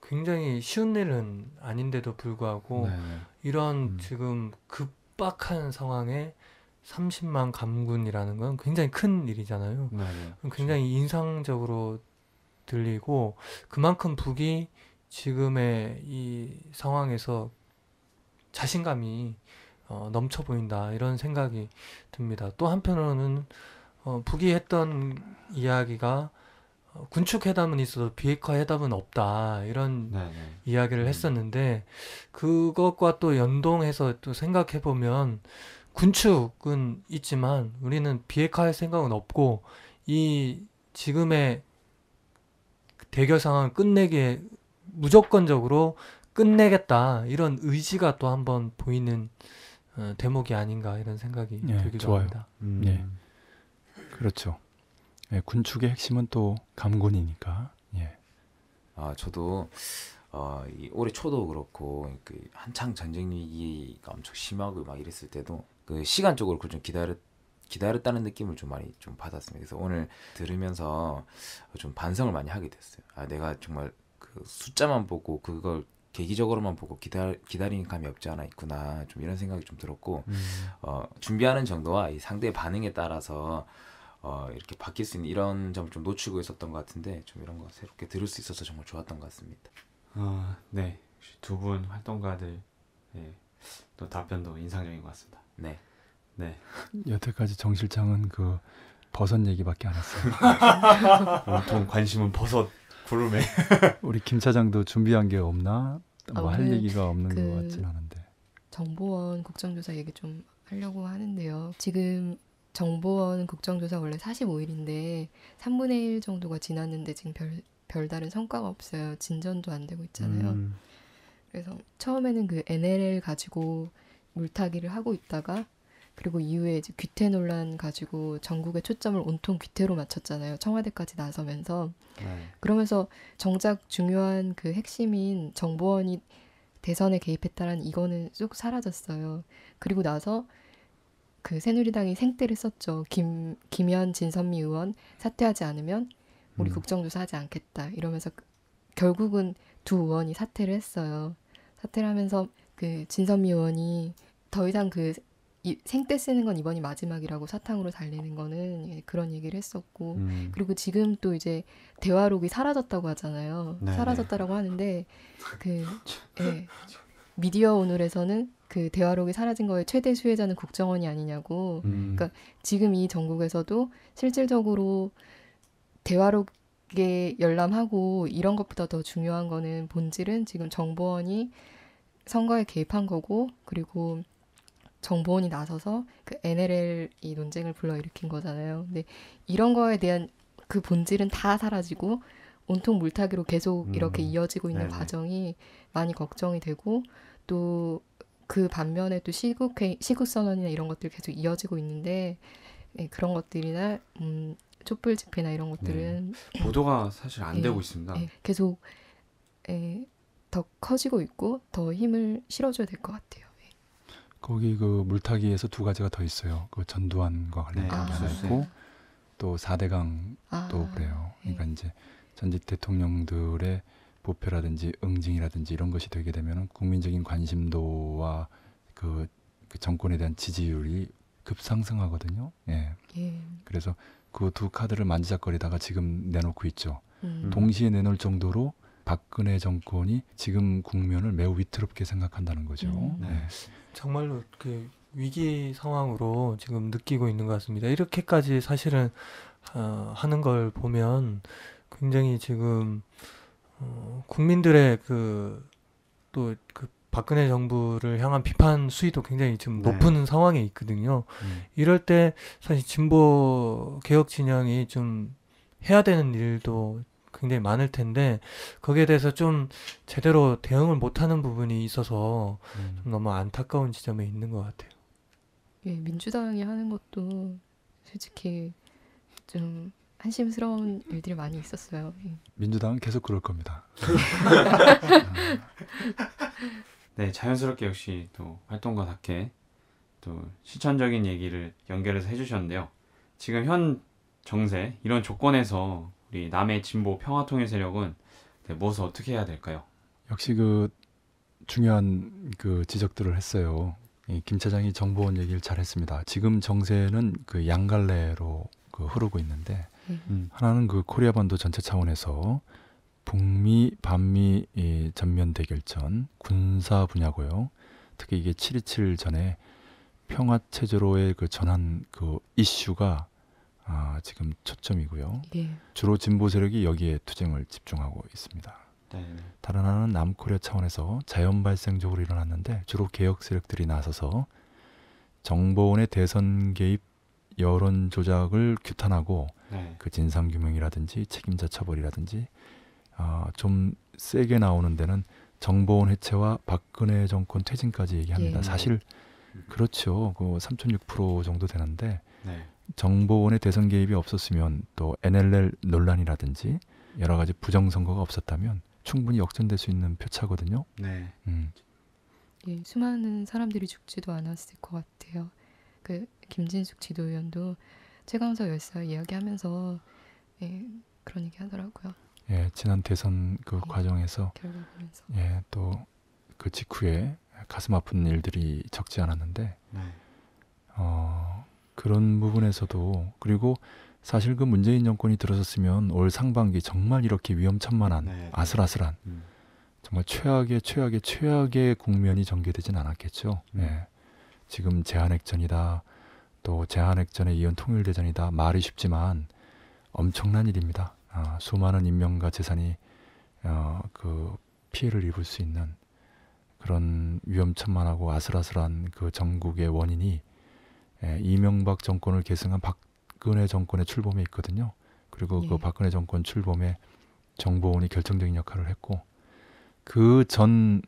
굉장히 쉬운 일은 아닌데도 불구하고 이런 지금 급박한 상황에 30만 감군이라는 건 굉장히 큰 일이잖아요. 네. 굉장히 인상적으로 들리고 그만큼 북이 지금의 이 상황에서 자신감이 넘쳐 보인다 이런 생각이 듭니다. 또 한편으로는 북이 했던 이야기가 군축 회담은 있어도 비핵화 회담은 없다 이런 네. 이야기를 했었는데 그것과 또 연동해서 또 생각해 보면 군축은 있지만 우리는 비핵화할 생각은 없고 이 지금의 대결 상황을 끝내기에 무조건적으로 끝내겠다 이런 의지가 또 한번 보이는 대목이 아닌가 이런 생각이 예, 들기도 좋아요. 합니다. 예. 그렇죠. 예, 군축의 핵심은 또 감군이니까. 예. 저도 이 올해 초도 그렇고 그 한창 전쟁 위기가 엄청 심하고 막 이랬을 때도 그 시간적으로 그걸 좀 기다렸다는 느낌을 좀 많이 좀 받았습니다. 그래서 오늘 들으면서 좀 반성을 많이 하게 됐어요. 내가 정말 그 숫자만 보고 그걸 계기적으로만 보고 기다리는 감이 없지 않아 있구나. 좀 이런 생각이 좀 들었고 준비하는 정도와 이 상대의 반응에 따라서 이렇게 바뀔 수 있는 이런 점을 좀 놓치고 있었던 것 같은데 좀 이런 거 새롭게 들을 수 있어서 정말 좋았던 것 같습니다. 네. 두 분 활동가들 또 답변도 인상적인 것 같습니다. 네. 네. 여태까지 정 실장은 그 버섯 얘기밖에 안 했어요. 온통 관심은 버섯 구름에. 우리 김 차장도 준비한 게 없나? 뭐 할 오늘 얘기가 없는 그 것 같진 않은데. 정보원 국정조사 얘기 좀 하려고 하는데요. 지금 정보원 국정조사 원래 45일인데 3분의 1 정도가 지났는데 지금 별다른 성과가 없어요. 진전도 안 되고 있잖아요. 그래서 처음에는 그 NLL 가지고 물타기를 하고 있다가 그리고 이후에 이제 귀태 논란 가지고 전국의 초점을 온통 귀태로 맞췄잖아요. 청와대까지 나서면서. 그러면서 정작 중요한 그 핵심인 정보원이 대선에 개입했다라는 이거는 쏙 사라졌어요. 그리고 나서 그 새누리당이 생떼를 썼죠. 김현 진선미 의원 사퇴하지 않으면 우리 국정조사하지 않겠다 이러면서 결국은 두 의원이 사퇴를 했어요. 사퇴를 하면서 그 진선미 의원이 더 이상 그 생떼 쓰는 건 이번이 마지막이라고 사탕으로 달래는 거는 그런 얘기를 했었고 그리고 지금 또 이제 대화록이 사라졌다고 하잖아요. 네네. 사라졌다라고 하는데 그 미디어 오늘에서는 그 대화록이 사라진 거에 최대 수혜자는 국정원이 아니냐고. 그러니까 지금 이 전국에서도 실질적으로 대화록에 열람하고 이런 것보다 더 중요한 거는 본질은 지금 정보원이 선거에 개입한 거고 그리고 정보원이 나서서 그 NLL 이 논쟁을 불러일으킨 거잖아요. 근데 이런 거에 대한 그 본질은 다 사라지고 온통 물타기로 계속 이렇게 이어지고 있는 네네. 과정이 많이 걱정이 되고 또 그 반면에 또 시국선언이나 이런 것들이 계속 이어지고 있는데 그런 것들이나 촛불 집회나 이런 것들은 보도가 사실 안 되고 있습니다. 계속 더 커지고 있고 더 힘을 실어줘야 될 것 같아요. 거기 그 물타기에서 두 가지가 더 있어요. 그 전두환과 관련된 게 하나 압수수색. 있고 또 4대강도 그래요. 그러니까 이제 전직 대통령들의 보표라든지 응징이라든지 이런 것이 되게 되면 국민적인 관심도와 그 정권에 대한 지지율이 급상승하거든요. 예. 그래서 그 두 카드를 만지작거리다가 지금 내놓고 있죠. 동시에 내놓을 정도로 박근혜 정권이 지금 국면을 매우 위태롭게 생각한다는 거죠. 네. 정말로 그 위기 상황으로 지금 느끼고 있는 것 같습니다. 이렇게까지 사실은 하는 걸 보면 굉장히 지금 국민들의 또 그 박근혜 정부를 향한 비판 수위도 굉장히 지금 높은 상황에 있거든요. 이럴 때 사실 진보 개혁 진영이 좀 해야 되는 일도 굉장히 많을 텐데 거기에 대해서 좀 제대로 대응을 못하는 부분이 있어서 좀 너무 안타까운 지점에 있는 것 같아요. 민주당이 하는 것도 솔직히 좀 한심스러운 일들이 많이 있었어요. 민주당은 계속 그럴 겁니다. 네, 자연스럽게 역시 또 활동가답게 또 실천적인 얘기를 연결해서 해주셨는데요. 지금 현 정세 이런 조건에서 우리 남의 진보 평화통일 세력은 무엇을 어떻게 해야 될까요? 역시 그 중요한 그 지적들을 했어요. 김 차장이 정보원 얘기를 잘했습니다. 지금 정세는 그 양갈래로 그 흐르고 있는데 하나는 그 코리아 반도 전체 차원에서 북미 반미 전면 대결전 군사 분야고요. 특히 이게 7.27 전에 평화 체제로의 그 전환 그 이슈가 지금 초점이고요. 예. 주로 진보 세력이 여기에 투쟁을 집중하고 있습니다. 네. 다른 하나는 남코리아 차원에서 자연 발생적으로 일어났는데 주로 개혁 세력들이 나서서 정보원의 대선 개입 여론 조작을 규탄하고 네. 그 진상 규명이라든지 책임자 처벌이라든지 좀 세게 나오는 데는 정보원 해체와 박근혜 정권 퇴진까지 얘기합니다. 예. 사실 그렇죠. 그 3.6% 정도 되는데 네. 정보원의 대선 개입이 없었으면 또 NLL 논란이라든지 여러 가지 부정선거가 없었다면 충분히 역전될 수 있는 표차거든요. 네. 예, 수많은 사람들이 죽지도 않았을 것 같아요. 그 김진숙 지도위원도 최강서 열사 이야기하면서 그런 얘기 하더라고요. 예, 지난 대선 그 과정에서 결과 보면서. 예, 또 그 직후에 가슴 아픈 일들이 적지 않았는데 네. 그런 부분에서도 그리고 사실 그 문재인 정권이 들어섰으면 올 상반기 정말 이렇게 위험천만한 네. 아슬아슬한 정말 최악의 국면이 전개되진 않았겠죠. 예. 지금 제한핵전이다. 또 제한핵전에 이은 통일대전이다. 말이 쉽지만 엄청난 일입니다. 수많은 인명과 재산이 그 피해를 입을 수 있는 그런 위험천만하고 아슬아슬한 그 전국의 원인이 이명박 정권을 계승한 박근혜 정권의 출범에 있거든요. 그리고 그 박근혜 정권 출범에 정보원이 결정적인 역할을 했고 그 전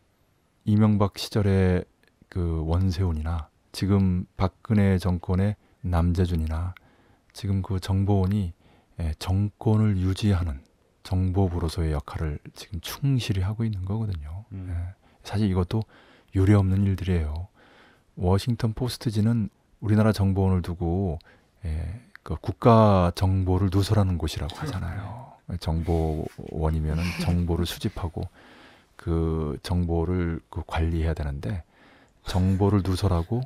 이명박 시절의 그 원세훈이나 지금 박근혜 정권의 남재준이나 지금 그 정보원이 정권을 유지하는 정보부로서의 역할을 지금 충실히 하고 있는 거거든요. 사실 이것도 유례없는 일들이에요. 워싱턴 포스트지는 우리나라 정보원을 두고 그 국가 정보를 누설하는 곳이라고 하잖아요. 정보원이면은 정보를 수집하고 그 정보를 그 관리해야 되는데 정보를 누설하고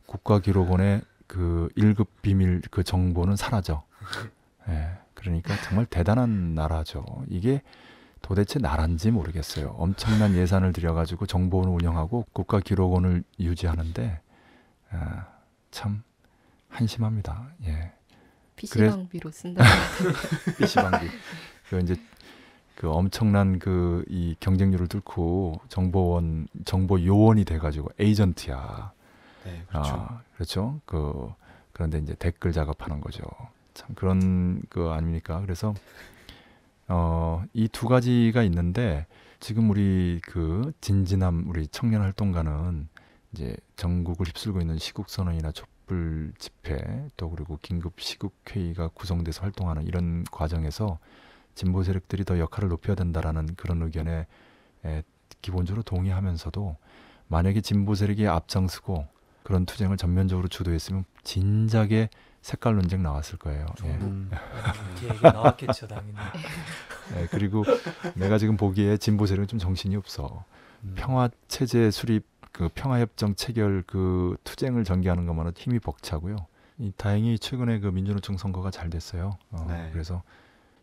국가기록원의 그 1급 비밀 그 정보는 사라져. 그러니까 정말 대단한 나라죠. 이게 도대체 나라인지 모르겠어요. 엄청난 예산을 들여가지고 정보원을 운영하고 국가기록원을 유지하는데 참 한심합니다. 예. PC방비로 쓴다고. PC방비. 그 이제 그 엄청난 그 이 경쟁률을 뚫고 정보원 정보 요원이 돼가지고 에이전트야. 네, 그렇죠. 그렇죠. 그런데 이제 댓글 작업하는 거죠. 참 그런 거 아닙니까? 그래서 이 두 가지가 있는데 지금 우리 그 진진함 우리 청년 활동가는 이제 전국을 휩쓸고 있는 시국 선언이나 촛불 집회 또 그리고 긴급 시국 회의가 구성돼서 활동하는 이런 과정에서 진보 세력들이 더 역할을 높여야 된다라는 그런 의견에 기본적으로 동의하면서도 만약에 진보 세력이 앞장서고 그런 투쟁을 전면적으로 주도했으면 진작에 색깔 논쟁 나왔을 거예요. 이렇게 얘기 나왔겠죠, 당연히. 그리고 내가 지금 보기에 진보 세력은 좀 정신이 없어. 평화 체제 수립, 그 평화 협정 체결 그 투쟁을 전개하는 것만으로 힘이 벅차고요. 다행히 최근에 그 민주노총 선거가 잘 됐어요. 그래서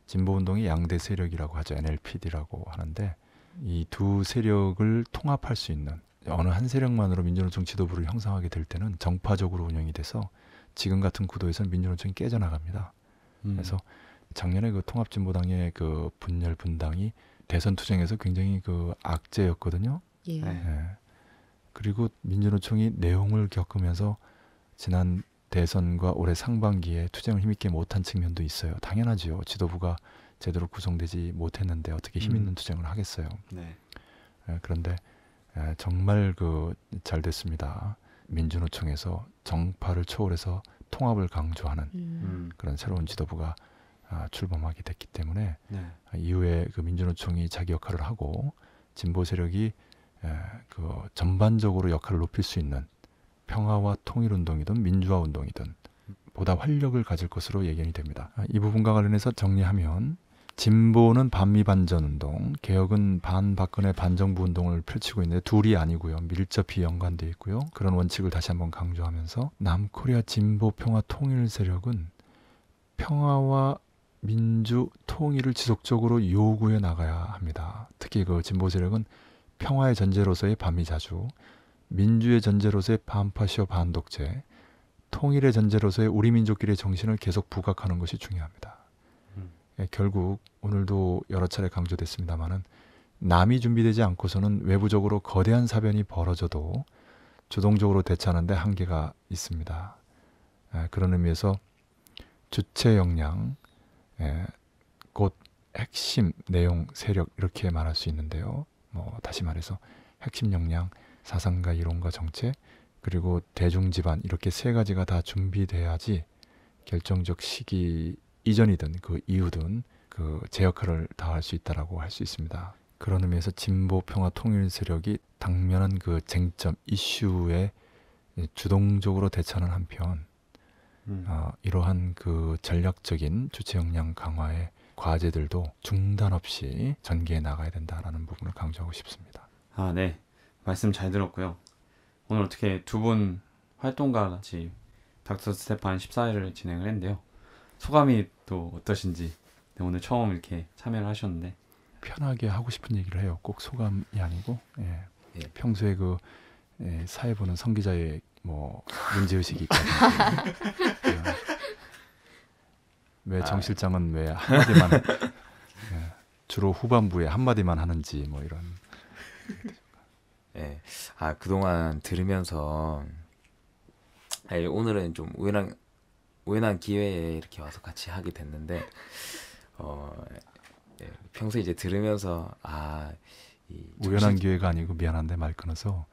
진보 운동의 양대 세력이라고 하죠. NLPD라고 하는데 이 두 세력을 통합할 수 있는 어느 한 세력만으로 민주노총 지도부를 형성하게 될 때는 정파적으로 운영이 돼서 지금 같은 구도에서는 민주노총이 깨져나갑니다. 그래서 작년에 그 통합진보당의 그 분열 분당이 대선 투쟁에서 굉장히 그 악재였거든요. 그리고 민주노총이 내용을 겪으면서 지난 대선과 올해 상반기에 투쟁을 힘있게 못한 측면도 있어요. 당연하죠. 지도부가 제대로 구성되지 못했는데 어떻게 힘있는 투쟁을 하겠어요. 그런데 정말 그 잘 됐습니다. 민주노총에서 정파를 초월해서 통합을 강조하는 그런 새로운 지도부가 출범하게 됐기 때문에 이후에 그 민주노총이 자기 역할을 하고 진보 세력이 그 전반적으로 역할을 높일 수 있는 평화와 통일운동이든 민주화운동이든 보다 활력을 가질 것으로 예견이 됩니다. 이 부분과 관련해서 정리하면 진보는 반미반전 운동, 개혁은 반박근혜 반정부 운동을 펼치고 있는데 둘이 아니고요. 밀접히 연관되어 있고요. 그런 원칙을 다시 한번 강조하면서 남코리아 진보 평화 통일 세력은 평화와 민주 통일을 지속적으로 요구해 나가야 합니다. 특히 그 진보 세력은 평화의 전제로서의 반미자주, 민주의 전제로서의 반파시오 반독재, 통일의 전제로서의 우리 민족끼리의 정신을 계속 부각하는 것이 중요합니다. 결국 오늘도 여러 차례 강조됐습니다마는 남이 준비되지 않고서는 외부적으로 거대한 사변이 벌어져도 주동적으로 대처하는 데 한계가 있습니다. 그런 의미에서 주체 역량, 곧 핵심, 내용, 세력 이렇게 말할 수 있는데요. 다시 말해서 핵심 역량, 사상과 이론과 정책, 그리고 대중 지반 이렇게 세 가지가 다 준비돼야지 결정적 시기 이전이든 그 이후든 그 제 역할을 다할 수 있다라고 할 수 있습니다. 그런 의미에서 진보 평화 통일 세력이 당면한 그 쟁점 이슈에 주동적으로 대처하는 한편 이러한 그 전략적인 주체 역량 강화의 과제들도 중단 없이 전개해 나가야 된다라는 부분을 강조하고 싶습니다. 네. 말씀 잘 들었고요. 오늘 어떻게 두 분 활동가 같이 닥터 스테판 14일을 진행을 했는데요. 소감이 또 어떠신지 오늘 처음 이렇게 참여를 하셨는데 편하게 하고 싶은 얘기를 해요. 꼭 소감이 아니고 평소에 그 사회 보는 성 기자의 문제의식이 있거든요. 왜 정 실장은 왜 한마디만 주로 후반부에 한마디만 하는지 이런. 그동안 들으면서 오늘은 좀 우연한 기회에 이렇게 와서 같이 하게 됐는데 평소에 이제 들으면서 우연한 기회가 아니고 미안한데 말 끊어서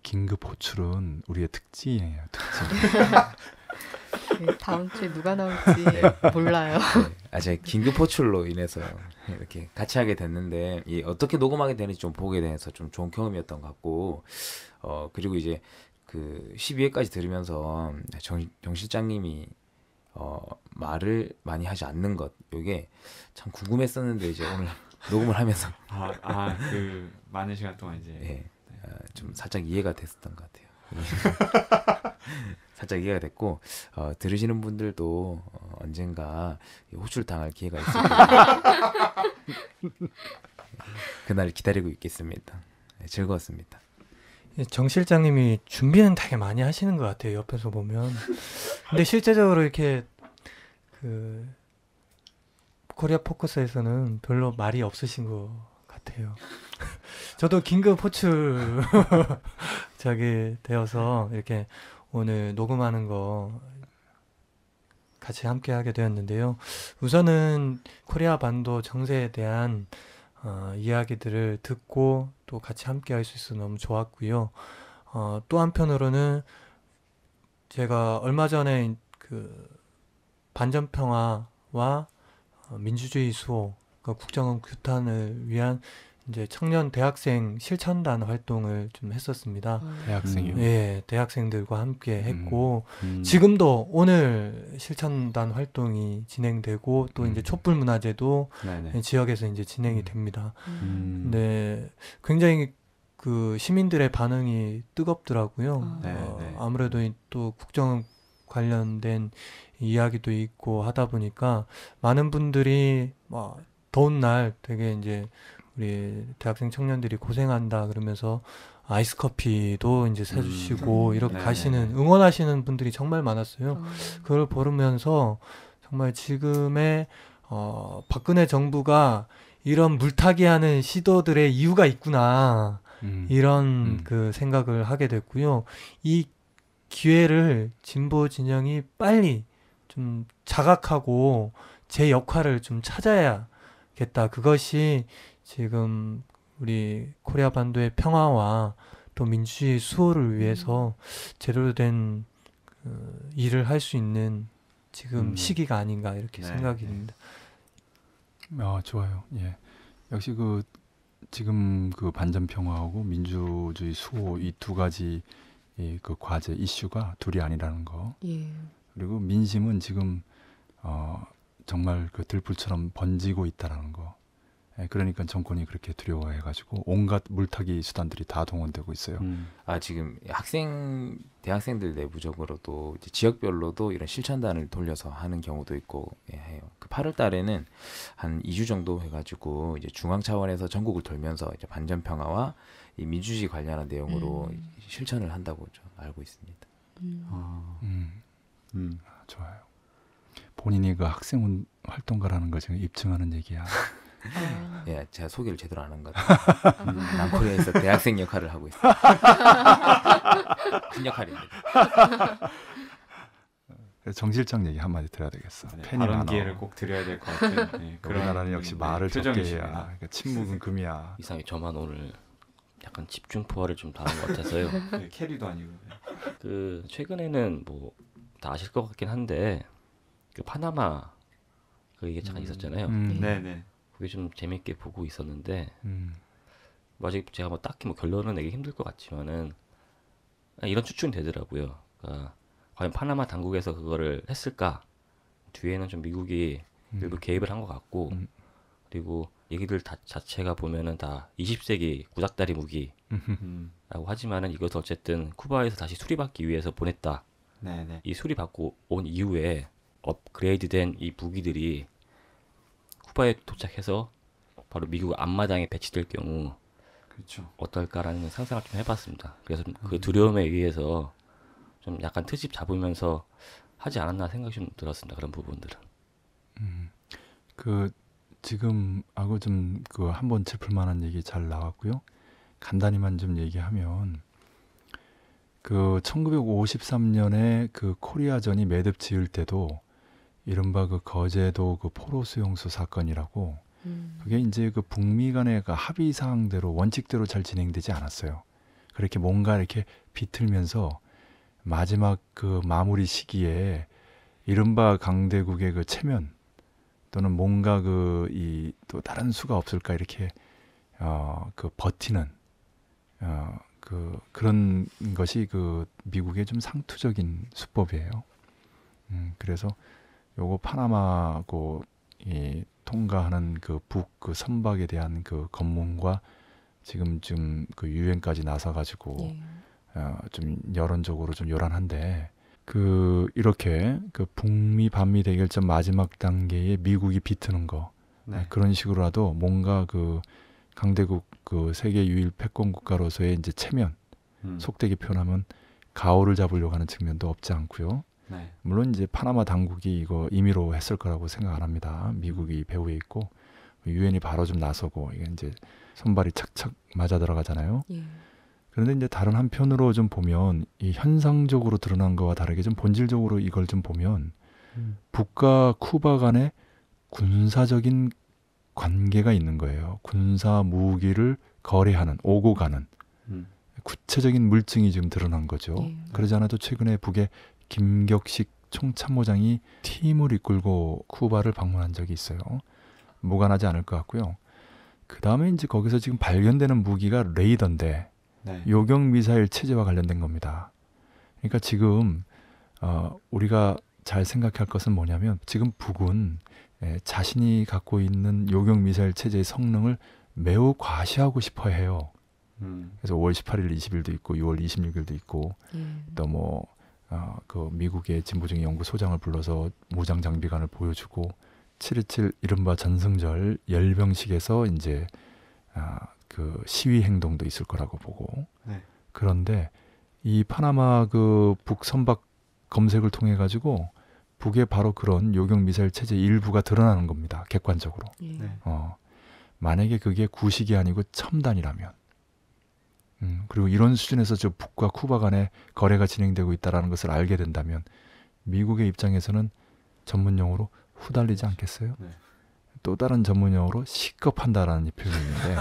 긴급 호출은 우리의 특징이에요. 다음 주에 누가 나올지 몰라요. 제가 긴급 호출로 인해서 이렇게 같이 하게 됐는데 어떻게 녹음하게 되는지 좀 보게 돼서 좀 좋은 경험이었던 것 같고 그리고 이제 그 12회까지 들으면서 정 실장님이 말을 많이 하지 않는 것 이게 참 궁금했었는데 이제 오늘 녹음을 하면서 그 많은 시간 동안 이제 좀 살짝 이해가 됐었던 것 같아요. 살짝 이해가 됐고 들으시는 분들도 언젠가 호출 당할 기회가 있을 거예요. 그날 기다리고 있겠습니다. 즐거웠습니다. 정 실장님이 준비는 되게 많이 하시는 것 같아요. 옆에서 보면. 근데 실제적으로 이렇게 그 코리아 포커스에서는 별로 말이 없으신 것 같아요. 저도 긴급 호출 되어서 이렇게 오늘 녹음하는 거 같이 함께 하게 되었는데요. 우선은 코리아 반도 정세에 대한 이야기들을 듣고 또 같이 함께 할 수 있어서 너무 좋았고요. 또 한편으로는 제가 얼마 전에 그 반전평화와 민주주의 수호, 그러니까 국정원 규탄을 위한 이제 청년 대학생 실천단 활동을 좀 했었습니다. 대학생이요? 네, 대학생들과 함께 했고 지금도 오늘 실천단 활동이 진행되고 또 이제 촛불 문화제도 지역에서 이제 진행이 됩니다. 근데 굉장히 그 시민들의 반응이 뜨겁더라고요. 아무래도 또 국정 관련된 이야기도 있고 하다 보니까 많은 분들이 더운 날 되게 이제 우리 대학생 청년들이 고생한다 그러면서 아이스 커피도 이제 사주시고 이렇게 가시는 응원하시는 분들이 정말 많았어요. 그걸 보면서 정말 지금의 박근혜 정부가 이런 물타기하는 시도들의 이유가 있구나 이런 그 생각을 하게 됐고요. 이 기회를 진보 진영이 빨리 좀 자각하고 제 역할을 좀 찾아야겠다. 그것이 지금 우리 코리아 반도의 평화와 또 민주주의 수호를 위해서 제대로 된 일을 할 수 있는 지금 시기가 아닌가 이렇게 생각이 듭니다. 좋아요. 역시 지금 그 반전 평화하고 민주주의 수호 이 두 가지 그 과제 이슈가 둘이 아니라는 거. 그리고 민심은 지금 정말 그 들불처럼 번지고 있다라는 거. 그러니까 정권이 그렇게 두려워해가지고 온갖 물타기 수단들이 다 동원되고 있어요. 지금 대학생들 내부적으로도 이제 지역별로도 이런 실천단을 돌려서 하는 경우도 있고 해요. 그 8월 달에는 한 2주 정도 해가지고 이제 중앙 차원에서 전국을 돌면서 이제 반전 평화와 이 민주주의 관련한 내용으로 실천을 한다고 저 알고 있습니다. 좋아요. 본인이 그 학생 활동가라는 걸 지금 입증하는 얘기야. 예, 제가 소개를 제대로 안 한 것 같아요. 남코리아에서 대학생 역할을 하고 있어요. 큰 역할입니다. 정 실장 얘기 한마디 드려야 되겠어. 네, 팬이 발언 많아. 기회를 꼭 드려야 될 것 같은 네, 우리나라는 역시 말을 적게 표정이십니다. 해야. 그러니까 침묵은 금이야. 이상이 저만 오늘 약간 집중 포화를 좀 당한 것 같아서요. 네, 캐리도 아니고. 그 최근에는 뭐 다 아실 것 같긴 한데 그 파나마 그 얘기 잠깐 있었잖아요. 네네. 그게 좀 재밌게 보고 있었는데 음, 아직 제가 뭐 딱히 뭐 결론은 내기 힘들 것 같지만은 이런 추측이 되더라고요. 그러니까 과연 파나마 당국에서 그거를 했을까? 뒤에는 좀 미국이 일부 개입을 한 것 같고 그리고 얘기들 자체가 보면은 다 20세기 구닥다리 무기라고 하지만은 이것을 어쨌든 쿠바에서 다시 수리받기 위해서 보냈다. 네네. 이 수리받고 온 이후에 업그레이드된 이 무기들이 쿠바에 도착해서 바로 미국 앞마당에 배치될 경우 그렇죠. 어떨까라는 상상을 좀 해봤습니다. 그래서 그 두려움에 의해서 좀 약간 트집 잡으면서 하지 않았나 생각이 좀 들었습니다. 그런 부분들은. 그 지금 하고 좀 그 한번 짚을 만한 얘기 잘 나왔고요. 간단히만 좀 얘기하면 그 1953년에 그 코리아전이 매듭 지을 때도 이른바 그 거제도 그 포로 수용소 사건이라고 그게 이제 그 북미 간의 그 합의 사항대로 원칙대로 잘 진행되지 않았어요. 그렇게 뭔가 이렇게 비틀면서 마지막 그 마무리 시기에 이른바 강대국의 그 체면 또는 뭔가 그 이 또 다른 수가 없을까 이렇게 그 버티는 그런 것이 그 미국의 좀 상투적인 수법이에요. 그래서 요거 파나마고 이 통과하는 그 북 그 선박에 대한 그 검문과 지금 좀 그 유엔까지 나서 가지고 좀 여론적으로 좀 요란한데 그 이렇게 그 북미 반미 대결전 마지막 단계에 미국이 비트는 거 그런 식으로라도 뭔가 그 강대국 그 세계 유일 패권 국가로서의 이제 체면 속되게 표현하면 가오를 잡으려고 하는 측면도 없지 않고요. 네. 물론 이제 파나마 당국이 이거 임의로 했을 거라고 생각 안 합니다. 미국이 배후에 있고 유엔이 바로 좀 나서고 이게 이제 손발이 착착 맞아 들어가잖아요. 그런데 이제 다른 한편으로 좀 보면 이 현상적으로 드러난 거와 다르게 좀 본질적으로 이걸 좀 보면 북과 쿠바 간의 군사적인 관계가 있는 거예요. 군사 무기를 거래하는 오고 가는 구체적인 물증이 지금 드러난 거죠. 그러지 않아도 최근에 북의 김격식 총참모장이 팀을 이끌고 쿠바를 방문한 적이 있어요. 무관하지 않을 것 같고요. 그 다음에 이제 거기서 지금 발견되는 무기가 레이더인데 요격 미사일 체제와 관련된 겁니다. 그러니까 지금 우리가 잘 생각할 것은 뭐냐면 지금 북은 자신이 갖고 있는 요격 미사일 체제의 성능을 매우 과시하고 싶어 해요. 그래서 5월 18일, 20일도 있고 6월 26일도 있고 또 뭐 그 미국의 진보적인 연구소장을 불러서 무장 장비관을 보여주고 7.27 이른바 전승절 열병식에서 이제 그 시위 행동도 있을 거라고 보고 그런데 이 파나마 그 북 선박 검색을 통해 가지고 북에 바로 그런 요격 미사일 체제 일부가 드러나는 겁니다. 객관적으로. 만약에 그게 구식이 아니고 첨단이라면 그리고 이런 수준에서 저 북과 쿠바 간의 거래가 진행되고 있다는 것을 알게 된다면 미국의 입장에서는 전문용어로 후달리지 않겠어요? 또 다른 전문용어로 시급한다라는 표현이 있는데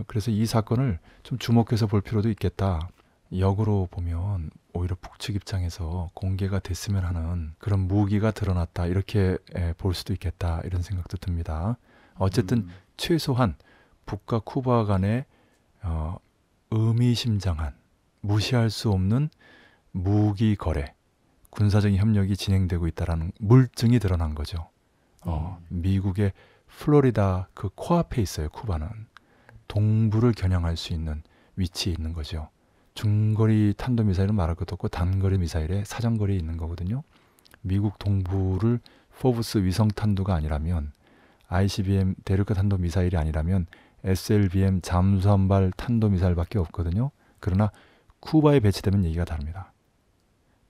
그래서 이 사건을 좀 주목해서 볼 필요도 있겠다. 역으로 보면 오히려 북측 입장에서 공개가 됐으면 하는 그런 무기가 드러났다 이렇게 볼 수도 있겠다 이런 생각도 듭니다. 어쨌든 최소한 북과 쿠바 간의 의미심장한 무시할 수 없는 무기 거래, 군사적인 협력이 진행되고 있다는 물증이 드러난 거죠. 미국의 플로리다 그 코앞에 있어요. 쿠바는 동부를 겨냥할 수 있는 위치에 있는 거죠. 중거리 탄도미사일은 말할 것도 없고 단거리 미사일에 사정거리에 있는 거거든요. 미국 동부를 포브스 위성 탄도가 아니라면 ICBM 대륙간 탄도 미사일이 아니라면 SLBM 잠수함발 탄도 미사일밖에 없거든요. 그러나 쿠바에 배치되면 얘기가 다릅니다.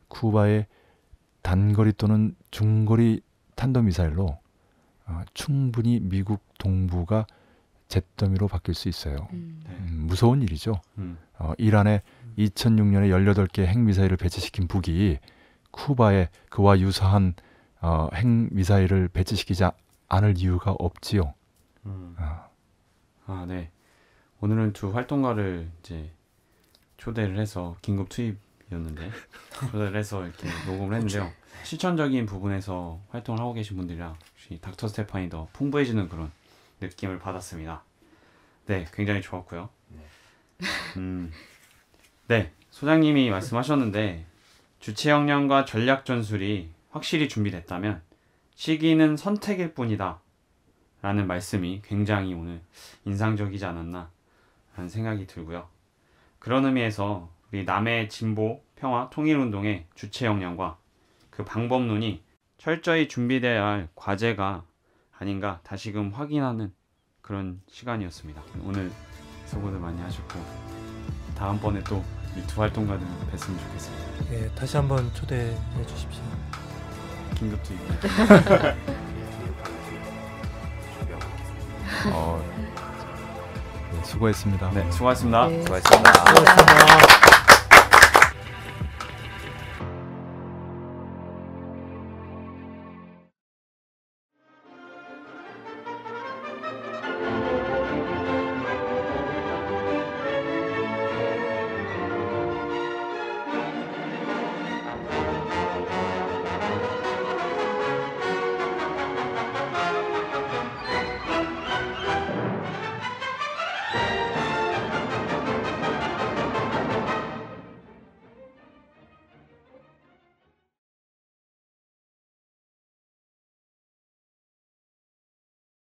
쿠바의 단거리 또는 중거리 탄도 미사일로 충분히 미국 동부가 잿더미로 바뀔 수 있어요. 무서운 일이죠. 이란에 2006년에 18개 핵미사일을 배치시킨 북이 쿠바에 그와 유사한 핵미사일을 배치시키지 않을 이유가 없지요. 네. 오늘은 두 활동가를 이제 초대를 해서 긴급 투입이었는데 초대를 해서 이렇게 녹음을 했는데요. 실천적인 부분에서 활동을 하고 계신 분들이랑 역시 닥터 스테판이 더 풍부해지는 그런 느낌을 받았습니다. 네, 굉장히 좋았고요. 네, 소장님이 말씀하셨는데 주체 역량과 전략 전술이 확실히 준비됐다면 시기는 선택일 뿐이다 라는 말씀이 굉장히 오늘 인상적이지 않았나 라는 생각이 들고요. 그런 의미에서 우리 남의 진보, 평화, 통일운동의 주체 역량과 그 방법론이 철저히 준비되어야 할 과제가 아닌가 다시금 확인하는 그런 시간이었습니다. 오늘 수고들 많이 하셨고 다음번에 또 이 두 활동가들 뵀으면 좋겠습니다. 예, 다시 한번 초대해 주십시오. 긴급 투입. 네, 수고했습니다. 네, 수고하셨습니다. 네, 수고하셨습니다. 수고하셨습니다.